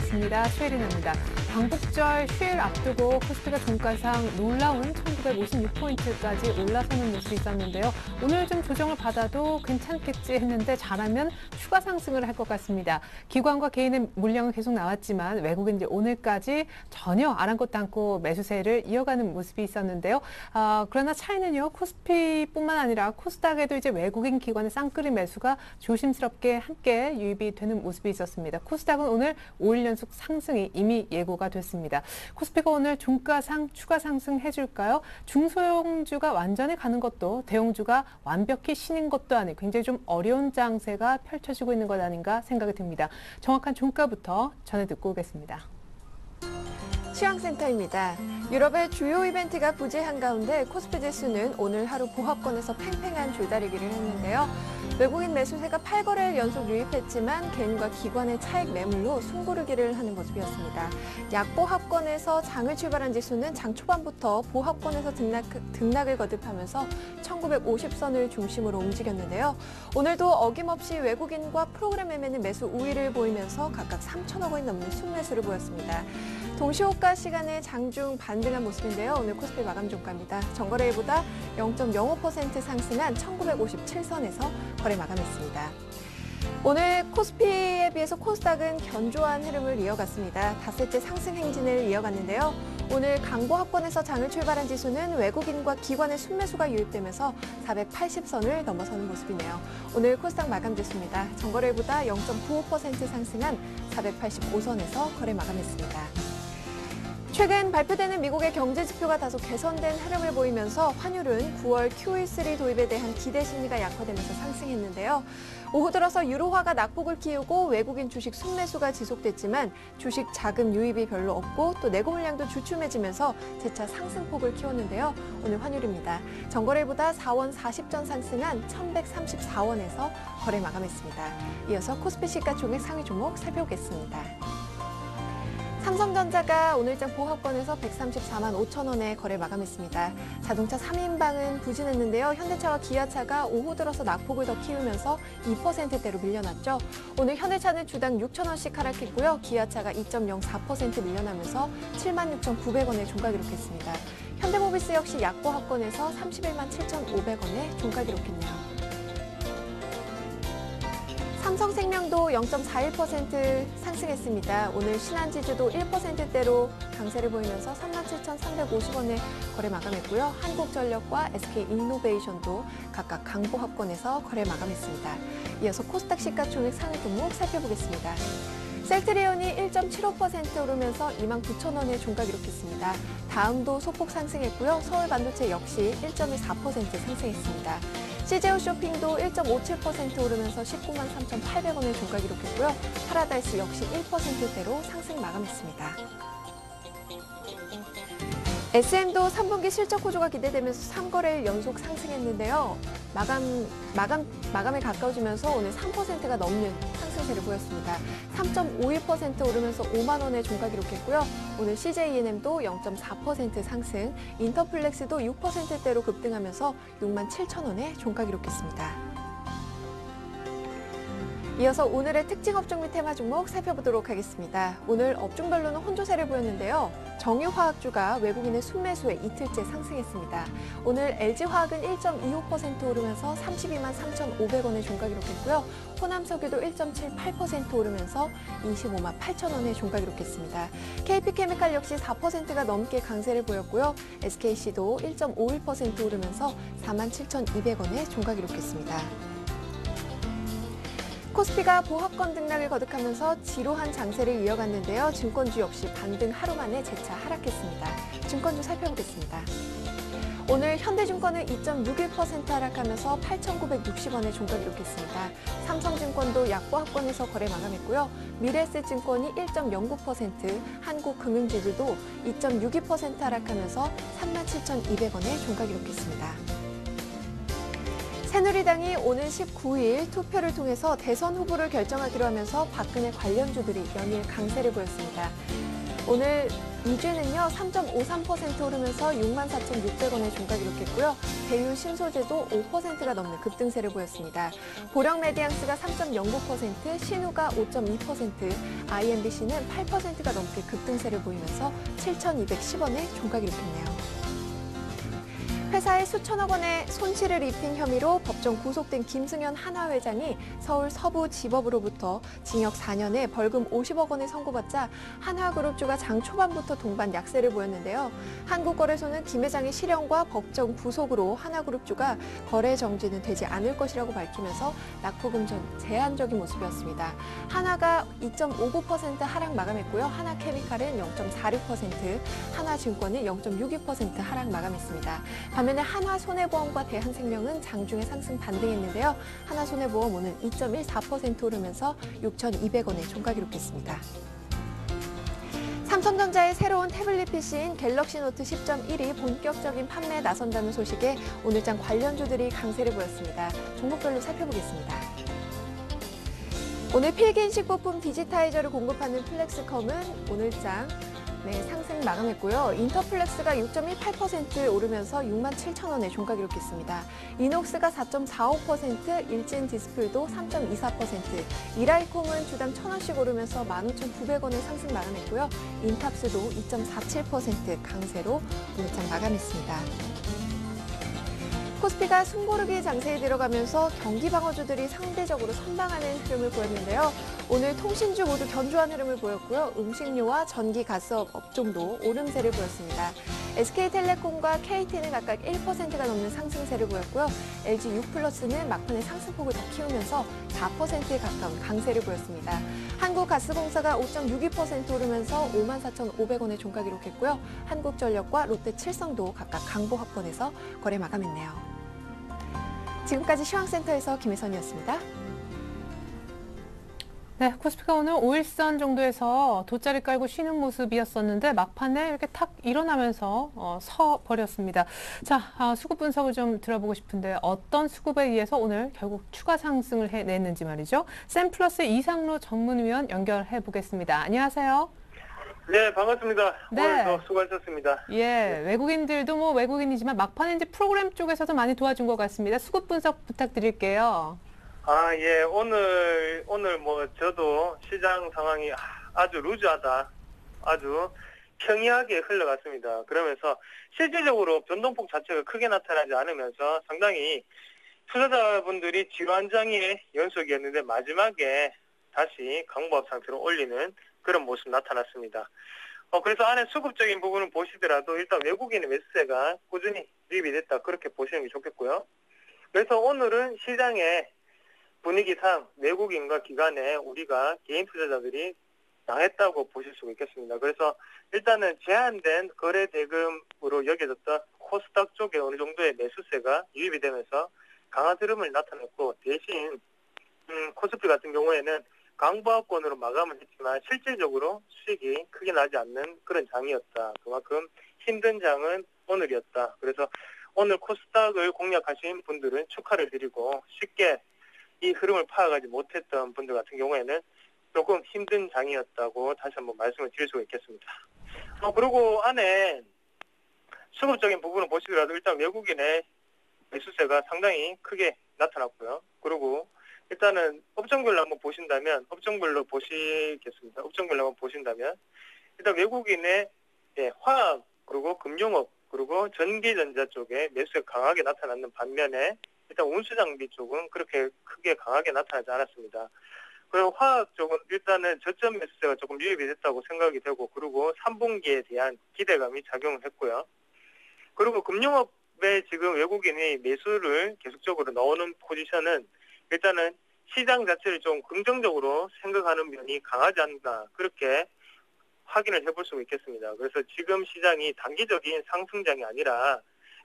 반갑습니다. 최혜린입니다. 광복절 휴일 앞두고 코스피가 종가상 놀라운 1956포인트까지 올라서는 모습이 있었는데요. 오늘 좀 조정을 받아도 괜찮겠지 했는데 잘하면 추가 상승을 할 것 같습니다. 기관과 개인의 물량은 계속 나왔지만 외국인들 오늘까지 전혀 아랑곳도 않고 매수세를 이어가는 모습이 있었는데요. 그러나 차이는요. 코스피뿐만 아니라 코스닥에도 이제 외국인 기관의 쌍끌이 매수가 조심스럽게 함께 유입이 되는 모습이 있었습니다. 코스닥은 오늘 5일 연속 상승이 이미 예고가 됐습니다. 코스피가 오늘 종가상 추가 상승해줄까요? 중소형주가 완전히 가는 것도 대형주가 완벽히 쉬는 것도 아니고 굉장히 좀 어려운 장세가 펼쳐지고 있는 것 아닌가 생각이 듭니다. 정확한 종가부터 전해 듣고 오겠습니다. 시황센터입니다. 유럽의 주요 이벤트가 부재한 가운데 코스피 지수는 오늘 하루 보합권에서 팽팽한 줄다리기를 했는데요. 외국인 매수세가 8거래일 연속 유입했지만 개인과 기관의 차익 매물로 숨고르기를 하는 모습이었습니다. 약보합권에서 장을 출발한 지수는 장 초반부터 보합권에서 등락을 거듭하면서 1950선을 중심으로 움직였는데요. 오늘도 어김없이 외국인과 프로그램 매매는 매수 우위를 보이면서 각각 3천억 원이 넘는 순매수를 보였습니다. 동시호가 시간에 장중 반등한 모습인데요. 오늘 코스피 마감 종가입니다. 전거래일보다 0.05% 상승한 1957선에서 거래 마감했습니다. 오늘 코스피에 비해서 코스닥은 견조한 흐름을 이어갔습니다. 닷새째 상승 행진을 이어갔는데요. 오늘 강보합권에서 장을 출발한 지수는 외국인과 기관의 순매수가 유입되면서 480선을 넘어서는 모습이네요. 오늘 코스닥 마감 지수입니다. 전거래일보다 0.95% 상승한 485선에서 거래 마감했습니다. 최근 발표되는 미국의 경제 지표가 다소 개선된 흐름을 보이면서 환율은 9월 QE3 도입에 대한 기대 심리가 약화되면서 상승했는데요. 오후 들어서 유로화가 낙폭을 키우고 외국인 주식 순매수가 지속됐지만 주식 자금 유입이 별로 없고 또 내고 물량도 주춤해지면서 재차 상승폭을 키웠는데요. 오늘 환율입니다. 전거래일보다 4원 40전 상승한 1134원에서 거래 마감했습니다. 이어서 코스피 시가총액 상위 종목 살펴보겠습니다. 삼성전자가 오늘장 보합권에서 134만 5천 원에 거래 마감했습니다. 자동차 3인방은 부진했는데요. 현대차와 기아차가 오후 들어서 낙폭을 더 키우면서 2%대로 밀려났죠. 오늘 현대차는 주당 6천 원씩 하락했고요. 기아차가 2.04% 밀려나면서 76,900원에 종가 기록했습니다. 현대모비스 역시 약보합권에서 31만 7,500원에 종가 기록했네요. 삼성생명도 0.41% 상승했습니다. 오늘 신한지주도 1%대로 강세를 보이면서 37,350원에 거래 마감했고요. 한국전력과 SK인노베이션도 각각 강보합권에서 거래 마감했습니다. 이어서 코스닥 시가총액 상위 종목 살펴보겠습니다. 셀트리온이 1.75% 오르면서 29,000원에 종가 기록했습니다. 다음도 소폭 상승했고요. 서울반도체 역시 1.14% 상승했습니다. CJO 쇼핑도 1.57% 오르면서 19만 3,800원에 종가 기록했고요. 파라다이스 역시 1%대로 상승 마감했습니다. SM도 3분기 실적 호조가 기대되면서 3거래일 연속 상승했는데요. 마감에 가까워지면서 오늘 3%가 넘는 상승세를 보였습니다. 3.51% 오르면서 5만 원에 종가 기록했고요. 오늘 CJENM도 0.4% 상승, 인터플렉스도 6%대로 급등하면서 6만 7천 원에 종가 기록했습니다. 이어서 오늘의 특징 업종 및 테마 종목 살펴보도록 하겠습니다. 오늘 업종별로는 혼조세를 보였는데요. 정유화학주가 외국인의 순매수에 이틀째 상승했습니다. 오늘 LG화학은 1.25% 오르면서 32만 3,500원에 종가 기록했고요. 호남석유도 1.78% 오르면서 25만 8천 원에 종가 기록했습니다. KP케미칼 역시 4%가 넘게 강세를 보였고요. SKC도 1.51% 오르면서 4만 7,200원에 종가 기록했습니다. 코스피가 보합권 등락을 거듭하면서 지루한 장세를 이어갔는데요. 증권주 역시 반등 하루 만에 재차 하락했습니다. 증권주 살펴보겠습니다. 오늘 현대증권은 2.61% 하락하면서 8,960원에 종가 기록했습니다. 삼성증권도 약보합권에서 거래 마감했고요. 미래에셋증권이 1.09%, 한국금융지주도 2.62% 하락하면서 37,200원에 종가 기록했습니다. 새누리당이 오는 19일 투표를 통해서 대선 후보를 결정하기로 하면서 박근혜 관련주들이 연일 강세를 보였습니다. 오늘 이주는요 3.53% 오르면서 64,600원에 종가 기록했고요. 대유 신소재도 5%가 넘는 급등세를 보였습니다. 보령 메디앙스가 3.09%, 신우가 5.2%, IMBC는 8%가 넘게 급등세를 보이면서 7,210원에 종가 기록했네요. 회사에 수천억 원의 손실을 입힌 혐의로 법정 구속된 김승현 한화 회장이 서울 서부지법으로부터 징역 4년에 벌금 50억 원을 선고받자 한화그룹주가 장 초반부터 동반 약세를 보였는데요. 한국거래소는 김 회장의 실형과 법정 구속으로 한화그룹주가 거래 정지는 되지 않을 것이라고 밝히면서 낙후금 제한적인 모습이었습니다. 한화가 2.59% 하락 마감했고요. 하나케미칼은 0.46%, 한화증권은 0.62% 하락 마감했습니다. 반면에 한화손해보험과 대한생명은 장중에 상승 반등했는데요. 한화손해보험 오늘 2.14% 오르면서 6,200원에 종가 기록했습니다. 삼성전자의 새로운 태블릿 PC인 갤럭시 노트 10.1이 본격적인 판매에 나선다는 소식에 오늘장 관련주들이 강세를 보였습니다. 종목별로 살펴보겠습니다. 오늘 필기인식 부품 디지타이저를 공급하는 플렉스컴은 오늘장 상승 마감했고요. 인터플렉스가 6.18% 오르면서 67,000원에 종가 기록했습니다. 이녹스가 4.45%, 일진 디스플도 3.24%, 이라이콤은 주당 1,000원씩 오르면서 15,900원에 상승 마감했고요. 인탑스도 2.47% 강세로 오늘장 마감했습니다. 코스피가 숨고르기 장세에 들어가면서 경기 방어주들이 상대적으로 선방하는 흐름을 보였는데요. 오늘 통신주 모두 견조한 흐름을 보였고요. 음식료와 전기, 가스업 업종도 오름세를 보였습니다. SK텔레콤과 KT는 각각 1%가 넘는 상승세를 보였고요. LG6플러스는 막판에 상승폭을 더 키우면서 4%에 가까운 강세를 보였습니다. 한국가스공사가 5.62% 오르면서 54,500원에 종가 기록했고요. 한국전력과 롯데칠성도 각각 강보 확본해서 거래 마감했네요. 지금까지 시황센터에서 김혜선이었습니다. 네, 코스피가 오늘 5일선 정도에서 돗자리 깔고 쉬는 모습이었었는데 막판에 이렇게 탁 일어나면서 서버렸습니다. 자, 수급 분석을 좀 들어보고 싶은데 어떤 수급에 의해서 오늘 결국 추가 상승을 해냈는지 말이죠. 샘플러스 이상로 전문위원 연결해 보겠습니다. 안녕하세요. 네, 반갑습니다. 네. 오늘도 수고하셨습니다. 예, 네. 외국인들도 뭐 외국인이지만 막판에 이제 프로그램 쪽에서도 많이 도와준 것 같습니다. 수급 분석 부탁드릴게요. 예, 오늘 저도 시장 상황이 아주 루즈하다, 아주 평이하게 흘러갔습니다. 그러면서 실질적으로 변동폭 자체가 크게 나타나지 않으면서 상당히 투자자분들이 질환장애 연속이었는데 마지막에 다시 강보합 상태로 올리는 그런 모습 나타났습니다. 그래서 안에 수급적인 부분을 보시더라도 일단 외국인의 매수세가 꾸준히 유입이 됐다, 그렇게 보시는 게 좋겠고요. 그래서 오늘은 시장의 분위기상 외국인과 기관에 우리가 개인 투자자들이 당했다고 보실 수가 있겠습니다. 그래서 일단은 제한된 거래 대금으로 여겨졌던 코스닥 쪽에 어느 정도의 매수세가 유입이 되면서 강한 흐름을 나타냈고, 대신 코스피 같은 경우에는 강보합권으로 마감을 했지만 실질적으로 수익이 크게 나지 않는 그런 장이었다. 그만큼 힘든 장은 오늘이었다. 그래서 오늘 코스닥을 공략하신 분들은 축하를 드리고, 쉽게 이 흐름을 파악하지 못했던 분들 같은 경우에는 조금 힘든 장이었다고 다시 한번 말씀을 드릴 수가 있겠습니다. 그리고 안에 수급적인 부분을 보시더라도 일단 외국인의 매수세가 상당히 크게 나타났고요. 그리고 일단은 업종별로 한번 보신다면, 일단 외국인의 화학, 그리고 금융업, 그리고 전기전자 쪽에 매수가 강하게 나타나는 반면에 일단 운수장비 쪽은 그렇게 크게 강하게 나타나지 않았습니다. 그리고 화학 쪽은 일단은 저점 매수세가 조금 유입이 됐다고 생각이 되고, 그리고 3분기에 대한 기대감이 작용을 했고요. 그리고 금융업에 지금 외국인이 매수를 계속적으로 넣어놓은 포지션은 일단은 시장 자체를 좀 긍정적으로 생각하는 면이 강하지 않나, 그렇게 확인을 해볼 수가 있겠습니다. 그래서 지금 시장이 단기적인 상승장이 아니라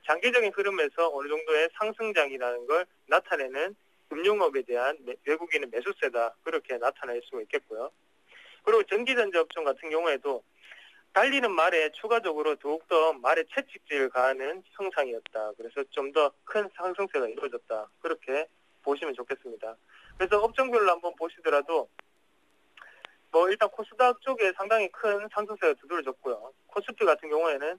장기적인 흐름에서 어느 정도의 상승장이라는 걸 나타내는 금융업에 대한 외국인의 매수세다, 그렇게 나타낼 수가 있겠고요. 그리고 전기전자 업종 같은 경우에도 달리는 말에 추가적으로 더욱더 말에 채찍질을 가하는 형상이었다. 그래서 좀 더 큰 상승세가 이루어졌다, 그렇게 보시면 좋겠습니다. 그래서 업종별로 한번 보시더라도 뭐 일단 코스닥 쪽에 상당히 큰 상승세가 두드러졌고요. 코스피 같은 경우에는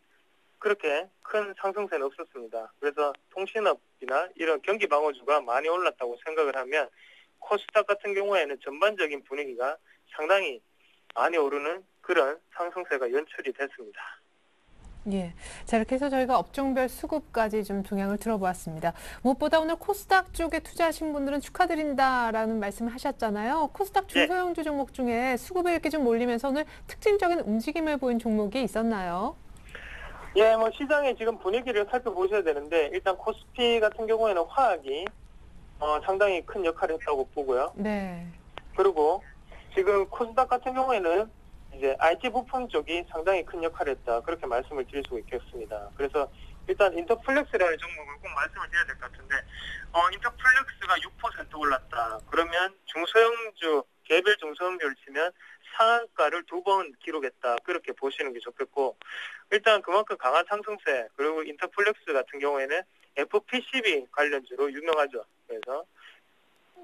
그렇게 큰 상승세는 없었습니다. 그래서 통신업이나 이런 경기 방어주가 많이 올랐다고 생각을 하면 코스닥 같은 경우에는 전반적인 분위기가 상당히 많이 오르는 그런 상승세가 연출이 됐습니다. 예. 자, 이렇게 해서 저희가 업종별 수급까지 좀 동향을 들어보았습니다. 무엇보다 오늘 코스닥 쪽에 투자하신 분들은 축하드린다라는 말씀을 하셨잖아요. 코스닥 중소형주 종목 중에 수급이 이렇게 좀 몰리면서 오늘 특징적인 움직임을 보인 종목이 있었나요? 예, 뭐 시장의 지금 분위기를 살펴보셔야 되는데 일단 코스피 같은 경우에는 화학이 상당히 큰 역할을 했다고 보고요. 네. 그리고 지금 코스닥 같은 경우에는 이제 IT 부품 쪽이 상당히 큰 역할을 했다. 그렇게 말씀을 드릴 수 있겠습니다. 그래서 일단 인터플렉스라는 종목을 꼭 말씀을 드려야 될 것 같은데 인터플렉스가 6% 올랐다. 그러면 중소형주, 개별 중소형주를 치면 상한가를 2번 기록했다. 그렇게 보시는 게 좋겠고 일단 그만큼 강한 상승세 그리고 인터플렉스 같은 경우에는 FPCB 관련주로 유명하죠. 그래서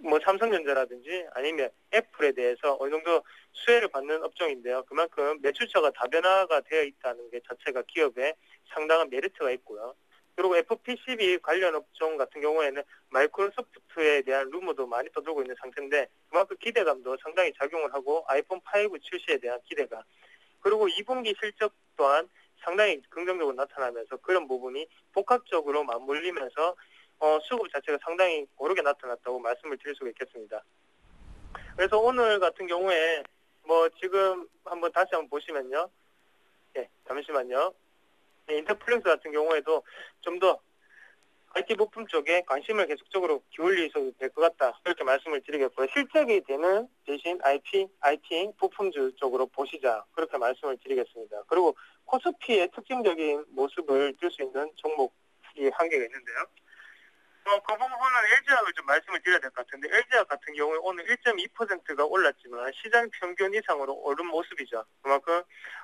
뭐 삼성전자라든지 아니면 애플에 대해서 어느 정도 수혜를 받는 업종인데요. 그만큼 매출처가 다변화가 되어 있다는 게 자체가 기업에 상당한 메리트가 있고요. 그리고 FPCB 관련 업종 같은 경우에는 마이크로소프트에 대한 루머도 많이 떠돌고 있는 상태인데 그만큼 기대감도 상당히 작용을 하고 아이폰 5 출시에 대한 기대감 그리고 2분기 실적 또한 상당히 긍정적으로 나타나면서 그런 부분이 복합적으로 맞물리면서 수급 자체가 상당히 고르게 나타났다고 말씀을 드릴 수가 있겠습니다. 그래서 오늘 같은 경우에 뭐 지금 다시 한번 보시면요. 네, 잠시만요. 인터플렉스 같은 경우에도 좀 더 IT 부품 쪽에 관심을 계속적으로 기울이셔도 될 것 같다. 그렇게 말씀을 드리겠고요. 실적이 되는 대신 IT 부품주 쪽으로 보시자. 그렇게 말씀을 드리겠습니다. 그리고 코스피의 특징적인 모습을 볼 수 있는 종목이 한 개가 있는데요. 그 부분은 LG화학을 좀 말씀을 드려야 될 것 같은데 LG화학 같은 경우에 오늘 1.2%가 올랐지만 시장 평균 이상으로 오른 모습이죠. 그만큼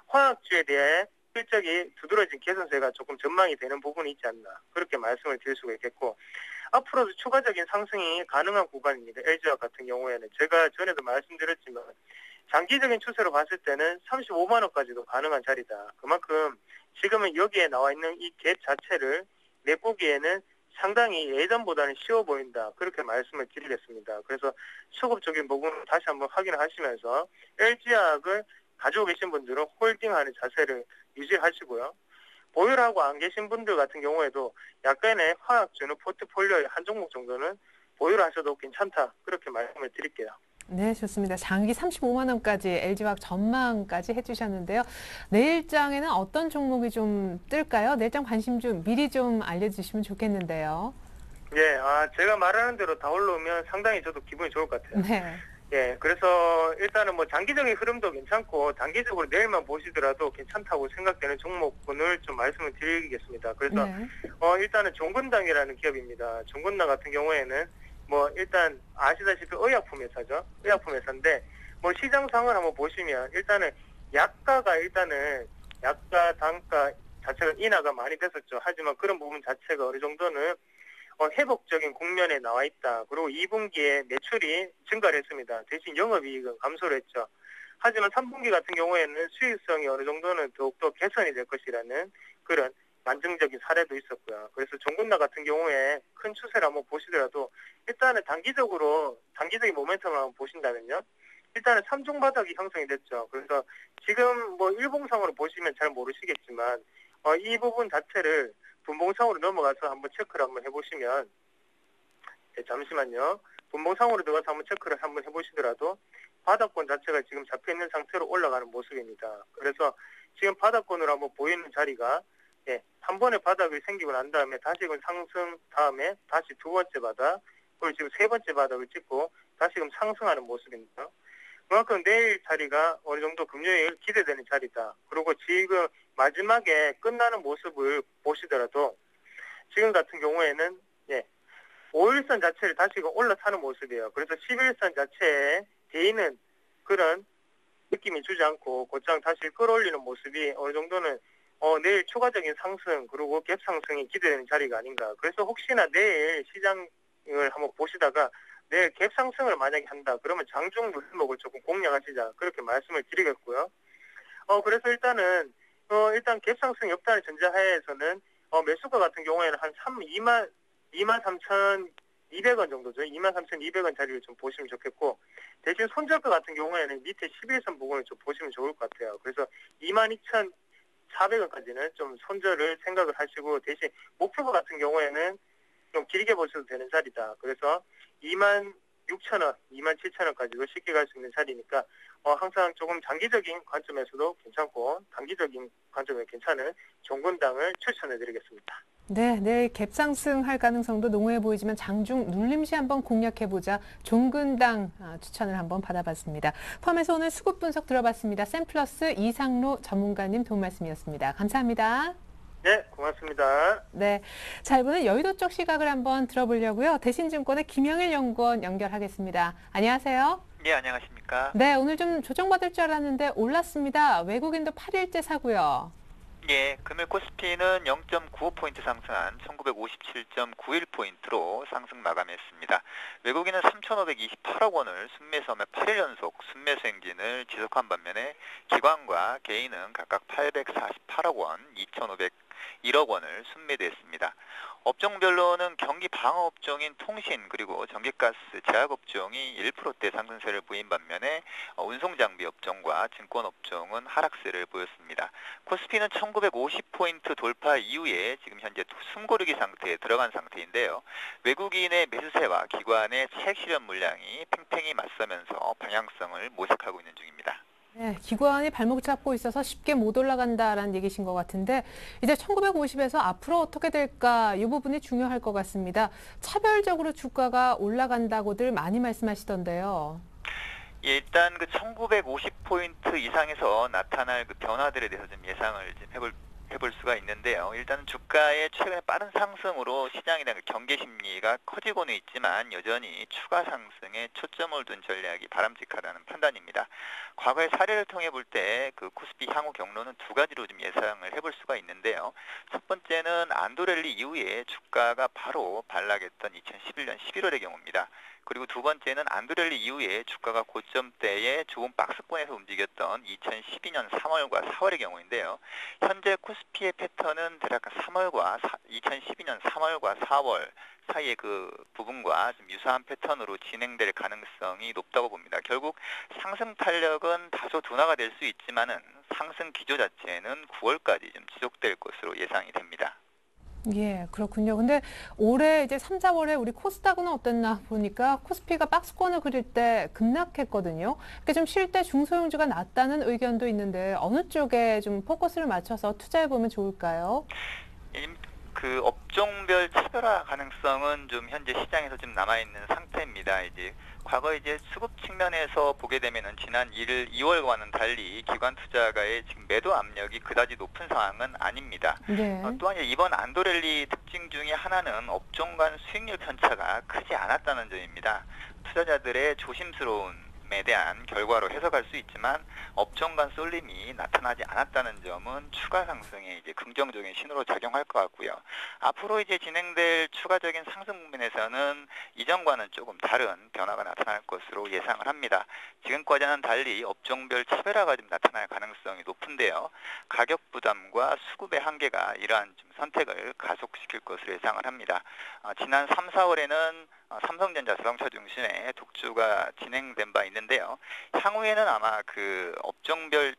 화학주에 대해 실적이 두드러진 개선세가 조금 전망이 되는 부분이 있지 않나 그렇게 말씀을 드릴 수가 있겠고 앞으로도 추가적인 상승이 가능한 구간입니다. LG화학 같은 경우에는 제가 전에도 말씀드렸지만 장기적인 추세로 봤을 때는 35만 원까지도 가능한 자리다. 그만큼 지금은 여기에 나와 있는 이 갭 자체를 메꾸기에는 상당히 예전보다는 쉬워 보인다. 그렇게 말씀을 드리겠습니다. 그래서 수급적인 부분을 다시 한번 확인을 하시면서 LG화학을 가지고 계신 분들은 홀딩하는 자세를 유지하시고요. 보유하고 안 계신 분들 같은 경우에도 약간의 화학주는 포트폴리오의 한 종목 정도는 보유를 하셔도 괜찮다. 그렇게 말씀을 드릴게요. 네, 좋습니다. 장기 35만 원까지 LG화학 전망까지 해주셨는데요. 내일장에는 어떤 종목이 좀 뜰까요? 내일장 관심 좀 미리 좀 알려주시면 좋겠는데요. 예, 제가 말하는 대로 다 올라오면 상당히 저도 기분이 좋을 것 같아요. 네. 예, 그래서 일단은 뭐 장기적인 흐름도 괜찮고 단기적으로 내일만 보시더라도 괜찮다고 생각되는 종목군을 좀 말씀을 드리겠습니다. 그래서 네. 일단은 종근당이라는 기업입니다. 종근당 같은 경우에는 뭐 일단 아시다시피 의약품 회사죠. 의약품 회사인데 뭐 시장 상을 한번 보시면 일단은 약가 단가 자체가 인하가 많이 됐었죠. 하지만 그런 부분 자체가 어느 정도는 회복적인 국면에 나와 있다. 그리고 2분기에 매출이 증가를 했습니다. 대신 영업이익은 감소를 했죠. 하지만 3분기 같은 경우에는 수익성이 어느 정도는 더욱더 개선이 될 것이라는 그런 만증적인 사례도 있었고요. 그래서 종근당 같은 경우에 큰 추세를 한번 보시더라도 일단은 단기적인 모멘텀을 한번 보신다면요. 일단은 3중 바닥이 형성이 됐죠. 그래서 지금 뭐 일봉상으로 보시면 잘 모르시겠지만 이 부분 자체를 분봉상으로 넘어가서 한번 체크를 한번 해보시면 잠시만요. 분봉상으로 들어가서 한번 체크를 한번 해보시더라도 바닥권 자체가 지금 잡혀있는 상태로 올라가는 모습입니다. 그래서 지금 바닥권으로 한번 보이는 자리가 한 번의 바닥이 생기고 난 다음에 다시금 상승 다음에 다시 두 번째 바닥 그리고 지금 세 번째 바닥을 찍고 다시금 상승하는 모습입니다. 그만큼 내일 자리가 어느 정도 금요일 기대되는 자리다. 그리고 지금 마지막에 끝나는 모습을 보시더라도 지금 같은 경우에는 5일선 자체를 다시금 올라타는 모습이에요. 그래서 11선 자체에 대이는 그런 느낌이 주지 않고 곧장 다시 끌어올리는 모습이 어느 정도는 내일 추가적인 상승 그리고 갭 상승이 기대되는 자리가 아닌가. 그래서 혹시나 내일 시장을 한번 보시다가 내일 갭 상승을 만약에 한다. 그러면 장중 눌림목을 조금 공략하시자. 그렇게 말씀을 드리겠고요. 그래서 일단 갭 상승 역단의 전제하에서는 매수가 같은 경우에는 한 23,200원 정도죠. 23,200원 자리를 좀 보시면 좋겠고, 대신 손절가 같은 경우에는 밑에 11선 부분을 좀 보시면 좋을 것 같아요. 그래서 22,400원까지는 좀 손절을 생각을 하시고, 대신 목표가 같은 경우에는 좀 길게 보셔도 되는 자리다. 그래서 26,000원, 27,000원까지도 쉽게 갈 수 있는 자리니까 항상 조금 장기적인 관점에서도 괜찮고 단기적인 관점에 괜찮은 종근당을 추천해드리겠습니다. 네, 내일 갭 상승할 가능성도 농후해 보이지만 장중 눌림시 한번 공략해보자 종근당 추천을 한번 받아봤습니다. 포함해서 오늘 수급 분석 들어봤습니다. 샘플러스 이상로 전문가님 도움 말씀이었습니다. 감사합니다. 네, 고맙습니다. 네, 자 이번엔 여의도 쪽 시각을 한번 들어보려고요. 대신증권의 김영일 연구원 연결하겠습니다. 안녕하세요. 예, 안녕하십니까. 네, 오늘 좀 조정받을 줄 알았는데 올랐습니다. 외국인도 8일째 사고요. 예, 금일 코스피는 0.95포인트 상승한 1957.91포인트로 상승 마감했습니다. 외국인은 3,528억 원을 순매수하며 8일 연속 순매수 행진을 지속한 반면에 기관과 개인은 각각 848억 원, 2,501억 원을 순매도했습니다. 업종별로는 경기 방어 업종인 통신 그리고 전기가스 제약 업종이 1%대 상승세를 보인 반면에 운송장비 업종과 증권 업종은 하락세를 보였습니다. 코스피는 1950포인트 돌파 이후에 지금 현재 숨고르기 상태에 들어간 상태인데요. 외국인의 매수세와 기관의 차익 실현 물량이 팽팽히 맞서면서 방향성을 모색하고 있는 중입니다. 네, 기관이 발목 잡고 있어서 쉽게 못 올라간다라는 얘기신 것 같은데 이제 1950에서 앞으로 어떻게 될까 이 부분이 중요할 것 같습니다. 차별적으로 주가가 올라간다고들 많이 말씀하시던데요. 예, 일단 그 1950포인트 이상에서 나타날 그 변화들에 대해서 좀 예상을 좀 해볼 수가 있는데요. 일단은 주가의 최근의 빠른 상승으로 시장에 대한 경계 심리가 커지고는 있지만 여전히 추가 상승에 초점을 둔 전략이 바람직하다는 판단입니다. 과거의 사례를 통해 볼 때 그 코스피 향후 경로는 두 가지로 좀 예상을 해볼 수가 있는데요. 첫 번째는 안도랠리 이후에 주가가 바로 반락했던 2011년 11월의 경우입니다. 그리고 두 번째는 안도랠리 이후에 주가가 고점대에 좋은 박스권에서 움직였던 2012년 3월과 4월의 경우인데요. 현재 코스피의 패턴은 대략 2012년 3월과 4월 사이의 그 부분과 좀 유사한 패턴으로 진행될 가능성이 높다고 봅니다. 결국 상승 탄력은 다소 둔화가 될 수 있지만은 상승 기조 자체는 9월까지 좀 지속될 것으로 예상이 됩니다. 예, 그렇군요. 근데 올해 이제 3, 4월에 우리 코스닥은 어땠나 보니까 코스피가 박스권을 그릴 때 급락했거든요. 그러니까 좀 쉴 때 중소형주가 낫다는 의견도 있는데 어느 쪽에 좀 포커스를 맞춰서 투자해보면 좋을까요? 그 업종별 차별화 가능성은 좀 현재 시장에서 좀 남아있는 상태입니다. 이제 과거 이제 수급 측면에서 보게 되면은 지난 2월과는 달리 기관 투자가의 지금 매도 압력이 그다지 높은 상황은 아닙니다. 네. 또한 이번 안도랠리 특징 중에 하나는 업종 간 수익률 편차가 크지 않았다는 점입니다. 투자자들의 조심스러움에 대한 결과로 해석할 수 있지만 업종 간 쏠림이 나타나지 않았다는 점은 추가 상승에 이제 긍정적인 신호로 작용할 것 같고요. 앞으로 이제 진행될 추가적인 상승 국면에서는 이전과는 조금 다른 변화가 나타날 것으로 예상을 합니다. 지금까지는 달리 업종별 차별화가 좀 나타날 가능성이 높은데요. 가격 부담과 수급의 한계가 이러한 좀 선택을 가속시킬 것으로 예상을 합니다. 지난 3, 4월에는 삼성전자, 자동차 중심의 독주가 진행된 바 있는데요. 향후에는 아마 그 업종별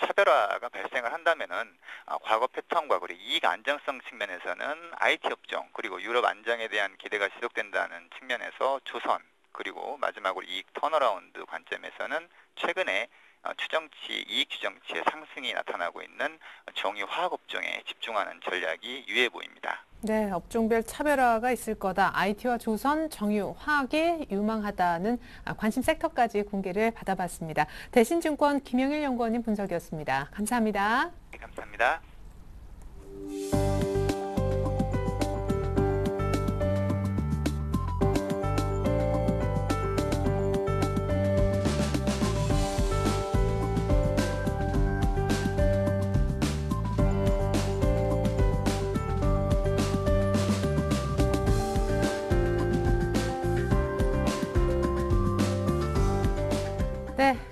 차별화가 발생을 한다면은 과거 패턴과 그리고 이익 안정성 측면에서는 IT 업종 그리고 유럽 안정에 대한 기대가 지속된다는 측면에서 조선 그리고 마지막으로 이익 턴어라운드 관점에서는 최근에 이익 추정치의 상승이 나타나고 있는 정유 화학 업종에 집중하는 전략이 유효해 보입니다. 네, 업종별 차별화가 있을 거다. IT와 조선, 정유, 화학이 유망하다는 관심 섹터까지 공개를 받아봤습니다. 대신증권 김영일 연구원님 분석이었습니다. 감사합니다. 네, 감사합니다.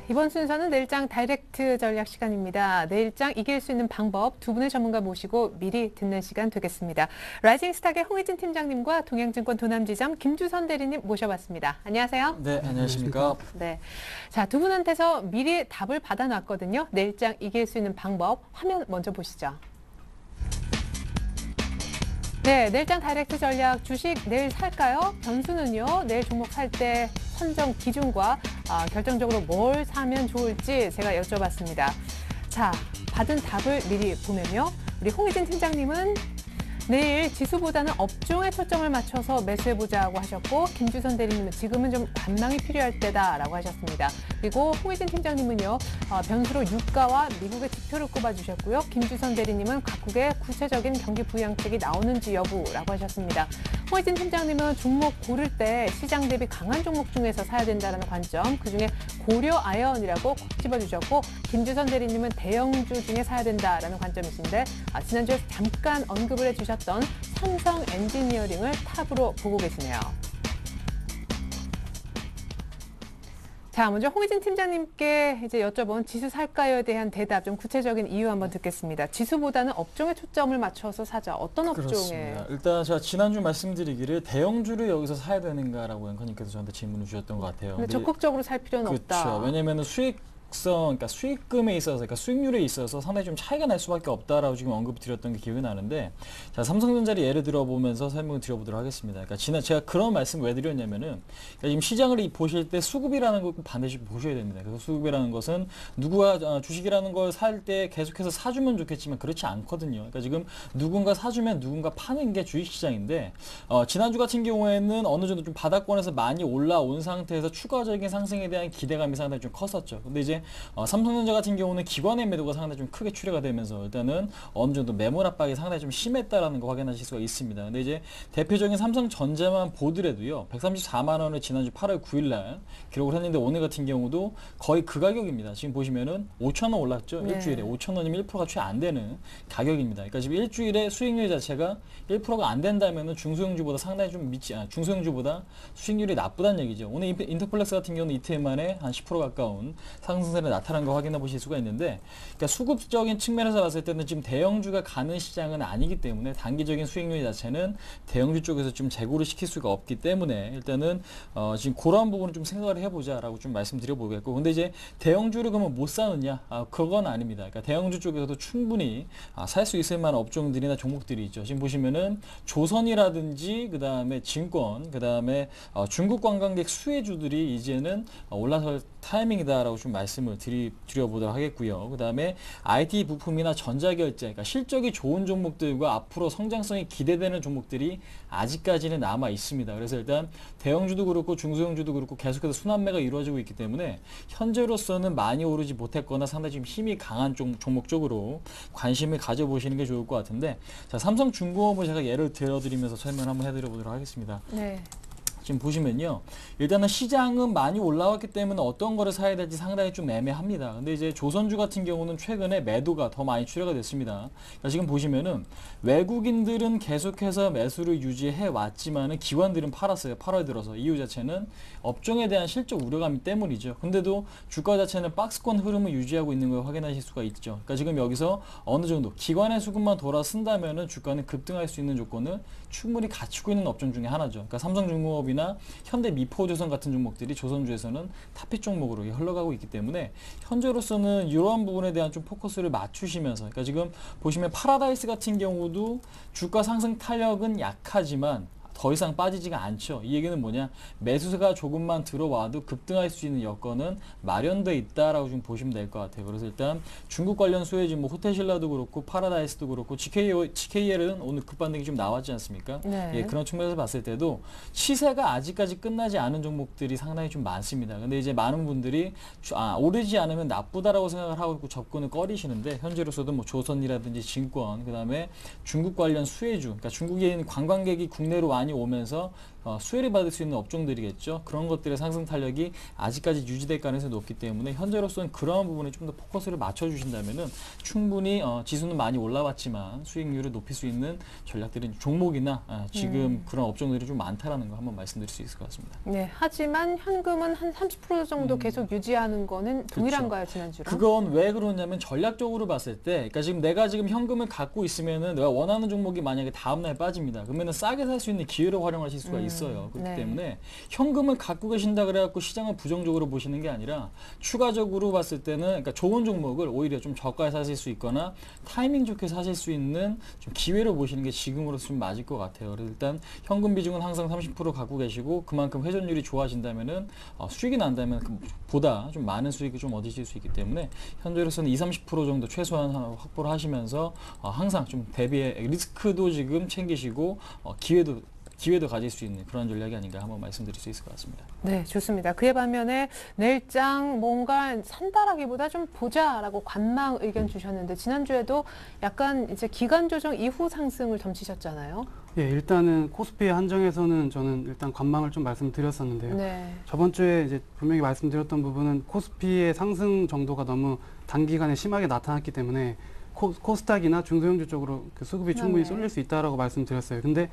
이번 순서는 내일장 다이렉트 전략 시간입니다. 내일장 이길 수 있는 방법 두 분의 전문가 모시고 미리 듣는 시간 되겠습니다. 라이징스탁의 홍희진 팀장님과 동양증권 도남지점 김주선 대리님 모셔봤습니다. 안녕하세요. 네, 안녕하십니까. 네, 자, 두 분한테서 미리 답을 받아놨거든요. 내일장 이길 수 있는 방법 화면 먼저 보시죠. 네, 내일장 다이렉트 전략 주식 내일 살까요? 변수는요. 내일 종목 살 때 선정 기준과 결정적으로 뭘 사면 좋을지 제가 여쭤봤습니다. 자, 받은 답을 미리 보면요. 우리 홍희진 팀장님은 내일 지수보다는 업종에 초점을 맞춰서 매수해보자고 하셨고, 김주선 대리님은 지금은 좀 관망이 필요할 때다라고 하셨습니다. 그리고 홍희진 팀장님은요, 변수로 유가와 미국의 지표를 꼽아주셨고요. 김주선 대리님은 각국의 구체적인 경기 부양책이 나오는지 여부라고 하셨습니다. 홍희진 팀장님은 종목 고를 때 시장 대비 강한 종목 중에서 사야 된다는 관점, 그중에 고려 아연이라고 콕 집어주셨고, 김주선 대리님은 대형주 중에 사야 된다라는 관점이신데, 지난주에 잠깐 언급을 해주셨던 삼성 엔지니어링을 탑으로 보고 계시네요. 자, 먼저 홍희진 팀장님께 이제 여쭤본 지수 살까요에 대한 대답, 좀 구체적인 이유 한번 듣겠습니다. 지수보다는 업종에 초점을 맞춰서 사자. 어떤 업종에? 그렇습니다. 일단 제가 지난주 말씀드리기를 대형주를 여기서 사야 되는가라고 앵커님께서 저한테 질문을 주셨던 것 같아요. 근데 적극적으로 살 필요는 그렇죠. 없다. 왜냐하면 그러니까 수익금에 있어서, 그러니까 수익률에 있어서 상당히 좀 차이가 날 수밖에 없다라고 지금 언급을 드렸던 게 기억이 나는데, 자, 삼성전자를 예를 들어보면서 설명을 드려보도록 하겠습니다. 그러니까 제가 그런 말씀 왜 드렸냐면은, 그러니까 지금 시장을 보실 때 수급이라는 걸 반드시 보셔야 됩니다. 그래서 수급이라는 것은 누구가 주식이라는 걸 살 때 계속해서 사주면 좋겠지만 그렇지 않거든요. 그러니까 지금 누군가 사주면 누군가 파는 게 주식시장인데, 지난주 같은 경우에는 어느 정도 좀 바닥권에서 많이 올라온 상태에서 추가적인 상승에 대한 기대감이 상당히 좀 컸었죠. 근데 이제 삼성전자 같은 경우는 기관의 매도가 상당히 좀 크게 출회가 되면서 일단은 어느 정도 매물 압박이 상당히 좀 심했다라는 거 확인하실 수가 있습니다. 근데 이제 대표적인 삼성전자만 보더라도요, 134만 원을 지난주 8월 9일 날 기록을 했는데, 오늘 같은 경우도 거의 그 가격입니다. 지금 보시면은 5천 원 올랐죠. 네. 일주일에 5천 원이면 1%가 채 안 되는 가격입니다. 그러니까 지금 일주일에 수익률 자체가 1%가 안 된다면은 중소형주보다 상당히 좀 중소형주보다 수익률이 나쁘다는 얘기죠. 오늘 인터플렉스 같은 경우는 이틀 만에 한 10% 가까운 상승세를 나타난 거 확인해 보실 수가 있는데, 그러니까 수급적인 측면에서 봤을 때는 지금 대형주가 가는 시장은 아니기 때문에 단기적인 수익률 자체는 대형주 쪽에서 좀 재고를 시킬 수가 없기 때문에 일단은 지금 그런 부분을 좀 생각을 해보자라고 좀 말씀드려 보겠고, 근데 이제 대형주를 그러면 못 사느냐? 그건 아닙니다. 그러니까 대형주 쪽에서도 충분히 살 수 있을 만한 업종들이나 종목들이 있죠. 지금 보시면은 조선이라든지 그 다음에 증권, 그 다음에 중국 관광객 수혜주들이 이제는 올라설 타이밍이다라고 좀 말씀을 드려보도록 하겠고요. 그 다음에 IT 부품이나 전자결제, 그러니까 실적이 좋은 종목들과 앞으로 성장성이 기대되는 종목들이 아직까지는 남아 있습니다. 그래서 일단 대형주도 그렇고 중소형주도 그렇고 계속해서 순환매가 이루어지고 있기 때문에 현재로서는 많이 오르지 못했거나 상당히 좀 힘이 강한 종목 쪽으로 관심을 가져보시는 게 좋을 것 같은데, 자, 삼성중공업을 제가 예를 들어드리면서 설명을 한번 해드려보도록 하겠습니다. 네. 지금 보시면요, 일단은 시장은 많이 올라왔기 때문에 어떤 거를 사야 될지 상당히 좀 애매합니다. 근데 이제 조선주 같은 경우는 최근에 매도가 더 많이 출회가 됐습니다. 그러니까 지금 보시면은 외국인들은 계속해서 매수를 유지해 왔지만은 기관들은 팔았어요. 8월 들어서. 이유 자체는 업종에 대한 실적 우려감 때문이죠. 근데도 주가 자체는 박스권 흐름을 유지하고 있는 걸 확인하실 수가 있죠. 그러니까 지금 여기서 어느 정도 기관의 수급만 돌아쓴다면은 주가는 급등할 수 있는 조건을 충분히 갖추고 있는 업종 중에 하나죠. 그러니까 삼성중공업이나 현대미포조선 같은 종목들이 조선주에서는 탑픽 종목으로 흘러가고 있기 때문에 현재로서는 이러한 부분에 대한 좀 포커스를 맞추시면서, 그러니까 지금 보시면 파라다이스 같은 경우도 주가 상승 탄력은 약하지만 더 이상 빠지지가 않죠. 이 얘기는 뭐냐, 매수세가 조금만 들어와도 급등할 수 있는 여건은 마련돼 있다라고 좀 보시면 될 것 같아요. 그래서 일단 중국 관련 수혜주, 뭐 호텔신라도 그렇고 파라다이스도 그렇고 GKL은 오늘 급반등이 좀 나왔지 않습니까? 네. 예, 그런 측면에서 봤을 때도 시세가 아직까지 끝나지 않은 종목들이 상당히 좀 많습니다. 근데 이제 많은 분들이 오르지 않으면 나쁘다라고 생각을 하고 있고 접근을 꺼리시는데, 현재로서도 뭐 조선이라든지 증권, 그 다음에 중국 관련 수혜주, 그러니까 중국인 관광객이 국내로 많이 오면서 수혜를 받을 수 있는 업종들이겠죠. 그런 것들의 상승 탄력이 아직까지 유지될 가능성이 높기 때문에 현재로서는 그러한 부분에 좀 더 포커스를 맞춰주신다면은 충분히 지수는 많이 올라왔지만 수익률을 높일 수 있는 전략들은 종목이나 지금 그런 업종들이 좀 많다라는 거 한번 말씀드릴 수 있을 것 같습니다. 네, 하지만 현금은 한 30% 정도 계속 유지하는 거는 동일한가요, 지난주랑? 그건 왜 그러냐면 전략적으로 봤을 때, 그러니까 지금 내가 지금 현금을 갖고 있으면은 내가 원하는 종목이 만약에 다음날 빠집니다. 그러면은 싸게 살 수 있는 기회를 활용하실 수가 있어요. 그렇기 네. 때문에 현금을 갖고 계신다 그래갖고 시장을 부정적으로 보시는 게 아니라 추가적으로 봤을 때는 그러니까 좋은 종목을 오히려 좀 저가에 사실 수 있거나 타이밍 좋게 사실 수 있는 좀 기회로 보시는 게 지금으로서 좀 맞을 것 같아요. 그래서 일단 현금 비중은 항상 30% 갖고 계시고 그만큼 회전율이 좋아진다면은 수익이 난다면 보다 좀 많은 수익을 좀 얻으실 수 있기 때문에 현재로서는 20-30% 정도 최소한 확보를 하시면서 항상 좀 대비의 리스크도 지금 챙기시고 기회도 가질 수 있는 그런 전략이 아닌가 한번 말씀드릴 수 있을 것 같습니다. 네, 좋습니다. 그에 반면에 내일장 뭔가 산다라기보다 좀 보자라고 관망 의견 주셨는데 지난주에도 약간 이제 기간 조정 이후 상승을 점치셨잖아요. 예, 일단은 코스피 한정에서는 저는 일단 관망을 좀 말씀드렸었는데요. 네. 저번 주에 이제 분명히 말씀드렸던 부분은 코스피의 상승 정도가 너무 단기간에 심하게 나타났기 때문에 코스닥이나 중소형주 쪽으로 그 수급이 충분히 쏠릴 수 있다라고 말씀드렸어요. 근데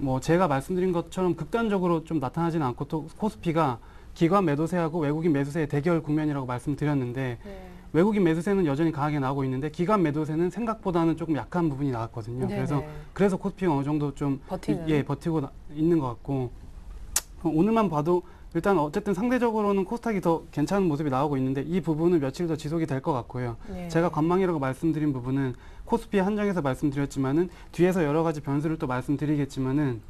뭐 제가 말씀드린 것처럼 극단적으로 좀 나타나지는 않고 또 코스피가 기관 매도세하고 외국인 매수세의 대결 국면이라고 말씀드렸는데 네. 외국인 매수세는 여전히 강하게 나오고 있는데 기관 매도세는 생각보다는 조금 약한 부분이 나왔거든요. 네네. 그래서 코스피가 어느 정도 좀 버티고 있는 것 같고 오늘만 봐도 일단 어쨌든 상대적으로는 코스닥이 더 괜찮은 모습이 나오고 있는데 이 부분은 며칠 더 지속이 될 것 같고요. 네. 제가 관망이라고 말씀드린 부분은 코스피 한정에서 말씀드렸지만은 뒤에서 여러 가지 변수를 또 말씀드리겠지만은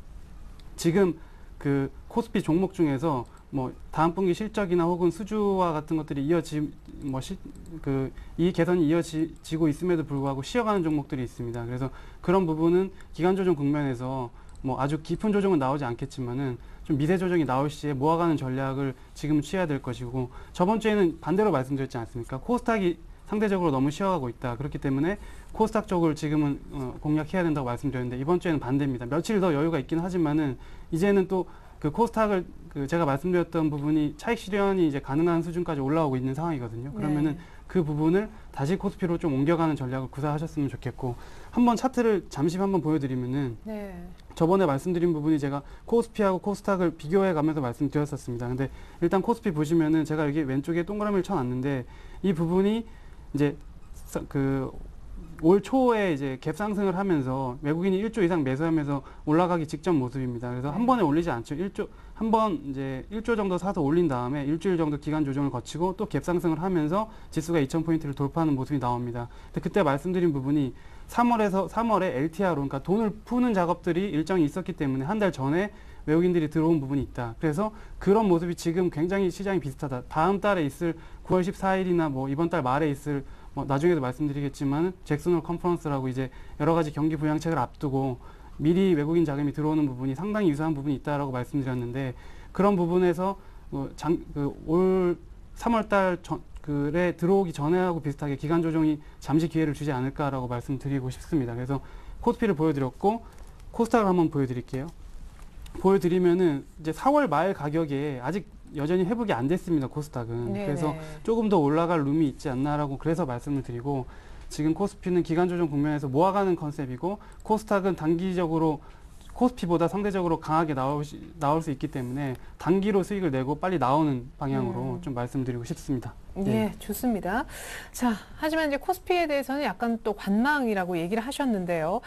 지금 그 코스피 종목 중에서 뭐 다음 분기 실적이나 혹은 수주와 같은 것들이 이익 개선이 이어지고 있음에도 불구하고 쉬어가는 종목들이 있습니다. 그래서 그런 부분은 기간 조정 국면에서 뭐 아주 깊은 조정은 나오지 않겠지만은 좀 미세 조정이 나올 시에 모아가는 전략을 지금 취해야 될 것이고 저번 주에는 반대로 말씀드렸지 않습니까? 코스닥이 상대적으로 너무 쉬어가고 있다. 그렇기 때문에 코스닥 쪽을 지금은 공략해야 된다고 말씀드렸는데 이번 주에는 반대입니다. 며칠 더 여유가 있긴 하지만은 이제는 또 그 코스닥을 제가 말씀드렸던 부분이 차익 실현이 이제 가능한 수준까지 올라오고 있는 상황이거든요. 그러면은 그 부분을 다시 코스피로 좀 옮겨가는 전략을 구사하셨으면 좋겠고 한번 차트를 잠시 한번 보여드리면은 저번에 말씀드린 부분이 제가 코스피하고 코스닥을 비교해 가면서 말씀드렸었습니다. 근데 일단 코스피 보시면은 제가 여기 왼쪽에 동그라미를 쳐놨는데 이 부분이 이제 올 초에 이제 갭 상승을 하면서 외국인이 1조 이상 매수하면서 올라가기 직전 모습입니다. 그래서 한 번에 올리지 않죠. 한 번 이제 1조 정도 사서 올린 다음에 일주일 정도 기간 조정을 거치고 또 갭 상승을 하면서 지수가 2,000포인트를 돌파하는 모습이 나옵니다. 근데 그때 말씀드린 부분이 3월에 LTR로 그러니까 돈을 푸는 작업들이 일정이 있었기 때문에 한 달 전에 외국인들이 들어온 부분이 있다. 그래서 그런 모습이 지금 굉장히 시장이 비슷하다. 다음 달에 있을 9월 14일이나 뭐 이번 달 말에 있을 나중에도 말씀드리겠지만 잭슨홀 컨퍼런스라고 이제 여러 가지 경기 부양책을 앞두고 미리 외국인 자금이 들어오는 부분이 상당히 유사한 부분이 있다라고 말씀드렸는데 그런 부분에서 올 3월달 그래 들어오기 전에하고 비슷하게 기간 조정이 잠시 기회를 주지 않을까라고 말씀드리고 싶습니다. 그래서 코스피를 보여드렸고 코스닥을 한번 보여드릴게요. 보여드리면은 이제 4월 말 가격에 아직 여전히 회복이 안 됐습니다. 코스닥은. 그래서 조금 더 올라갈 룸이 있지 않나라고 그래서 말씀을 드리고 지금 코스피는 기간 조정 국면에서 모아가는 컨셉이고 코스닥은 단기적으로 코스피보다 상대적으로 강하게 나올 수 있기 때문에 단기로 수익을 내고 빨리 나오는 방향으로 좀 말씀드리고 싶습니다. 예, 좋습니다. 자, 하지만 이제 코스피에 대해서는 약간 또 관망이라고 얘기를 하셨는데요.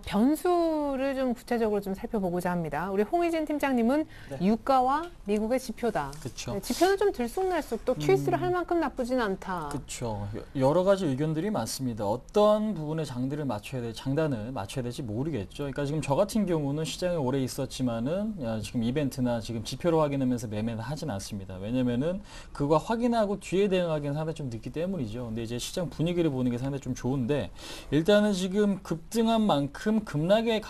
변수를 좀 구체적으로 좀 살펴보고자 합니다. 우리 홍의진 팀장님은 유가와 미국의 지표다. 그쵸. 네, 지표는 좀 들쑥날쑥 또 QS를 할 만큼 나쁘진 않다. 그렇죠. 여러 가지 의견들이 많습니다. 어떤 부분에 장단을 맞춰야 될지 모르겠죠. 그러니까 지금 저 같은 경우는 시장에 오래 있었지만은 지금 이벤트나 지금 지표로 확인하면서 매매는 하진 않습니다. 왜냐면은 그거 확인하고 뒤에 대응하기는 상당히 좀 늦기 때문이죠. 근데 이제 시장 분위기를 보는 게 상당히 좀 좋은데 일단은 지금 급등한 만큼 급락이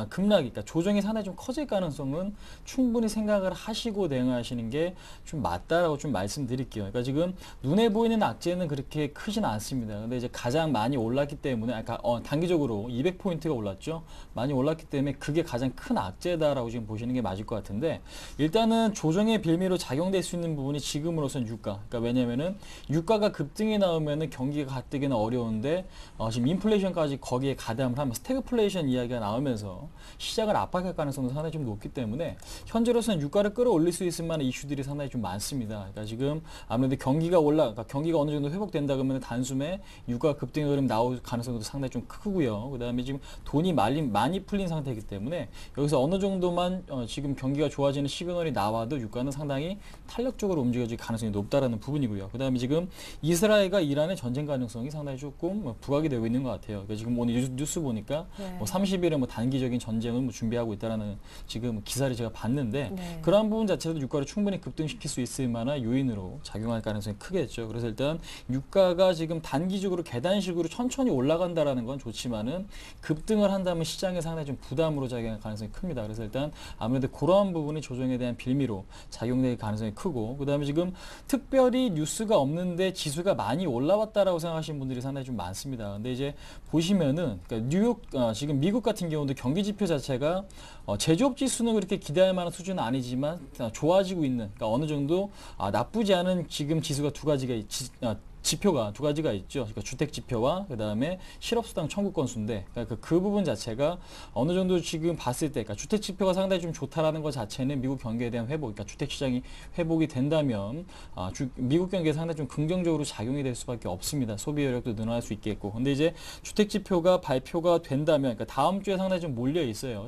그러니까 조정이 상당히 좀 커질 가능성은 충분히 생각을 하시고 대응하시는 게 좀 맞다라고 좀 말씀드릴게요. 그러니까 지금 눈에 보이는 악재는 그렇게 크진 않습니다. 근데 이제 가장 많이 올랐기 때문에 단기적으로 200포인트가 올랐죠. 많이 올랐기 때문에 그게 게 가장 큰 악재다라고 지금 보시는 게 맞을 것 같은데 일단은 조정의 빌미로 작용될 수 있는 부분이 지금으로선 유가. 그러니까 왜냐면은 유가가 급등이 나오면은 경기가 가뜩이나 어려운데 지금 인플레이션까지 거기에 가담을 하면 스태그플레이션 이야기가 나오면서 시장을 압박할 가능성도 상당히 좀 높기 때문에 현재로서는 유가를 끌어올릴 수 있을 만한 이슈들이 상당히 좀 많습니다. 그러니까 지금 아무래도 그러니까 경기가 어느 정도 회복된다 그러면 단숨에 유가 급등의 흐름 나올 가능성도 상당히 좀 크고요. 그다음에 지금 돈이 많이 풀린 상태이기 때문에 여기서 어느 정도만 지금 경기가 좋아지는 시그널이 나와도 유가는 상당히 탄력적으로 움직여질 가능성이 높다라는 부분이고요. 그다음에 지금 이스라엘과 이란의 전쟁 가능성이 상당히 조금 부각이 되고 있는 것 같아요. 그러니까 지금 오늘 뉴스 보니까 네. 30일에 단기적인 전쟁을 준비하고 있다라는 지금 기사를 제가 봤는데 네. 그러한 부분 자체도 유가를 충분히 급등시킬 수 있을 만한 요인으로 작용할 가능성이 크겠죠. 그래서 일단 유가가 지금 단기적으로 계단식으로 천천히 올라간다라는 건 좋지만은 급등을 한다면 시장에 상당히 좀 부담으로 작용할 가능성이 큽니다. 그래서 일단 아무래도 그러한 부분이 조정에 대한 빌미로 작용될 가능성이 크고 그다음에 지금 특별히 뉴스가 없는데 지수가 많이 올라왔다라고 생각하시는 분들이 상당히 좀 많습니다. 근데 이제 보시면은 그러니까 지금 미국 같은 경우도 경기 지표 자체가 제조업 지수는 그렇게 기대할 만한 수준은 아니지만 좋아지고 있는 그러니까 어느 정도 나쁘지 않은 지금 지수가 지표가 두 가지가 있죠. 그러니까 주택 지표와 그다음에 실업수당 청구 건수인데 그러니까 그 부분 자체가 어느 정도 지금 봤을 때 그러니까 주택 지표가 상당히 좀 좋다라는 것 자체는 미국 경기에 대한 회복, 그러니까 주택 시장이 회복이 된다면 미국 경기에 상당히 좀 긍정적으로 작용이 될 수밖에 없습니다. 소비 여력도 늘어날 수 있겠고. 근데 이제 주택 지표가 발표가 된다면 그러니까 다음 주에 상당히 좀 몰려 있어요.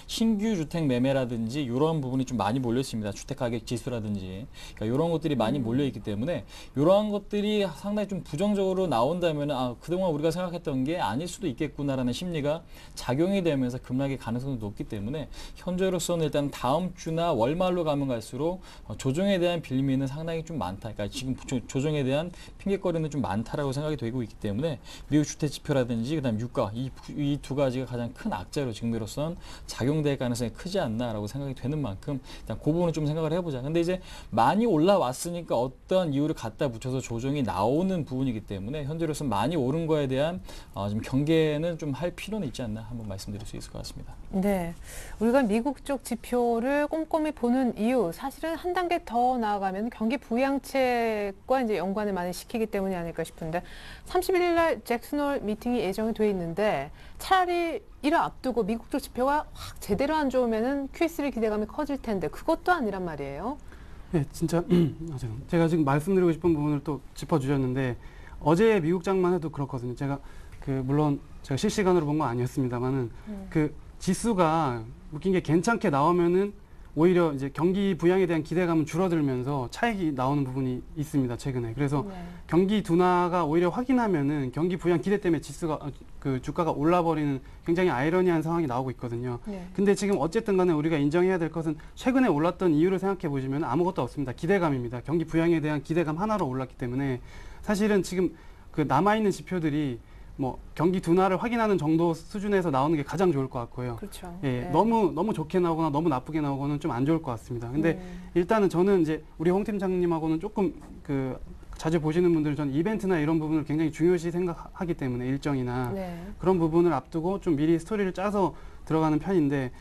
신규 주택 매매라든지 이런 부분이 좀 많이 몰려 있습니다. 주택 가격 지수라든지 그러니까 이런 것들이 많이 몰려 있기 때문에 이러한 것들이 상당히 좀 부정적으로 나온다면 그동안 우리가 생각했던 게 아닐 수도 있겠구나라는 심리가 작용이 되면서 급락의 가능성도 높기 때문에 현재로서는 일단 다음 주나 월말로 가면 갈수록 조정에 대한 빌미는 상당히 좀 많다. 그러니까 지금 조정에 대한 핑계거리는 좀 많다라고 생각이 되고 있기 때문에 미국 주택 지표라든지 그다음 유가 이 두 가지가 가장 큰 악재로 지금으로선 작용될 가능성이 크지 않나라고 생각이 되는 만큼 일단 그 부분은 좀 생각을 해보자. 근데 이제 많이 올라왔으니까 어떤 이유를 갖다 붙여서 조정이 나오는 부분이기 때문에 현재로서는 많이 오른 거에 대한 좀 경계는 좀 할 필요는 있지 않나 한번 말씀드릴 수 있을 것 같습니다. 네, 우리가 미국 쪽 지표를 꼼꼼히 보는 이유 사실은 한 단계 더 나아가면 경기 부양책과 이제 연관을 많이 시키기 때문이 아닐까 싶은데 31일 날 잭슨홀 미팅이 예정이 돼 있는데 차라리 이를 앞두고 미국 쪽 지표가 확 제대로 안 좋으면은 QE3 기대감이 커질 텐데 그것도 아니란 말이에요. 네, 진짜 제가 지금 말씀드리고 싶은 부분을 또 짚어주셨는데 어제 미국장만 해도 그렇거든요. 제가 물론 제가 실시간으로 본 건 아니었습니다만은 그 지수가 웃긴 게 괜찮게 나오면은 오히려 이제 경기 부양에 대한 기대감은 줄어들면서 차익이 나오는 부분이 있습니다. 최근에. 그래서 네. 경기 둔화가 오히려 확인하면은 경기 부양 기대 때문에 주가가 올라버리는 굉장히 아이러니한 상황이 나오고 있거든요. 네. 근데 지금 어쨌든 간에 우리가 인정해야 될 것은 최근에 올랐던 이유를 생각해 보시면 아무것도 없습니다. 기대감입니다. 경기 부양에 대한 기대감 하나로 올랐기 때문에 사실은 지금 남아있는 지표들이 뭐 경기 둔화를 확인하는 정도 수준에서 나오는 게 가장 좋을 것 같고요. 그렇죠. 예, 네. 너무 좋게 나오거나 너무 나쁘게 나오고는 좀 안 좋을 것 같습니다. 근데 일단은 저는 이제 우리 홍 팀장님하고는 조금 자주 보시는 분들은 저는 이벤트나 이런 부분을 굉장히 중요시 생각하기 때문에 일정이나 네. 그런 부분을 앞두고 좀 미리 스토리를 짜서 들어가는 편인데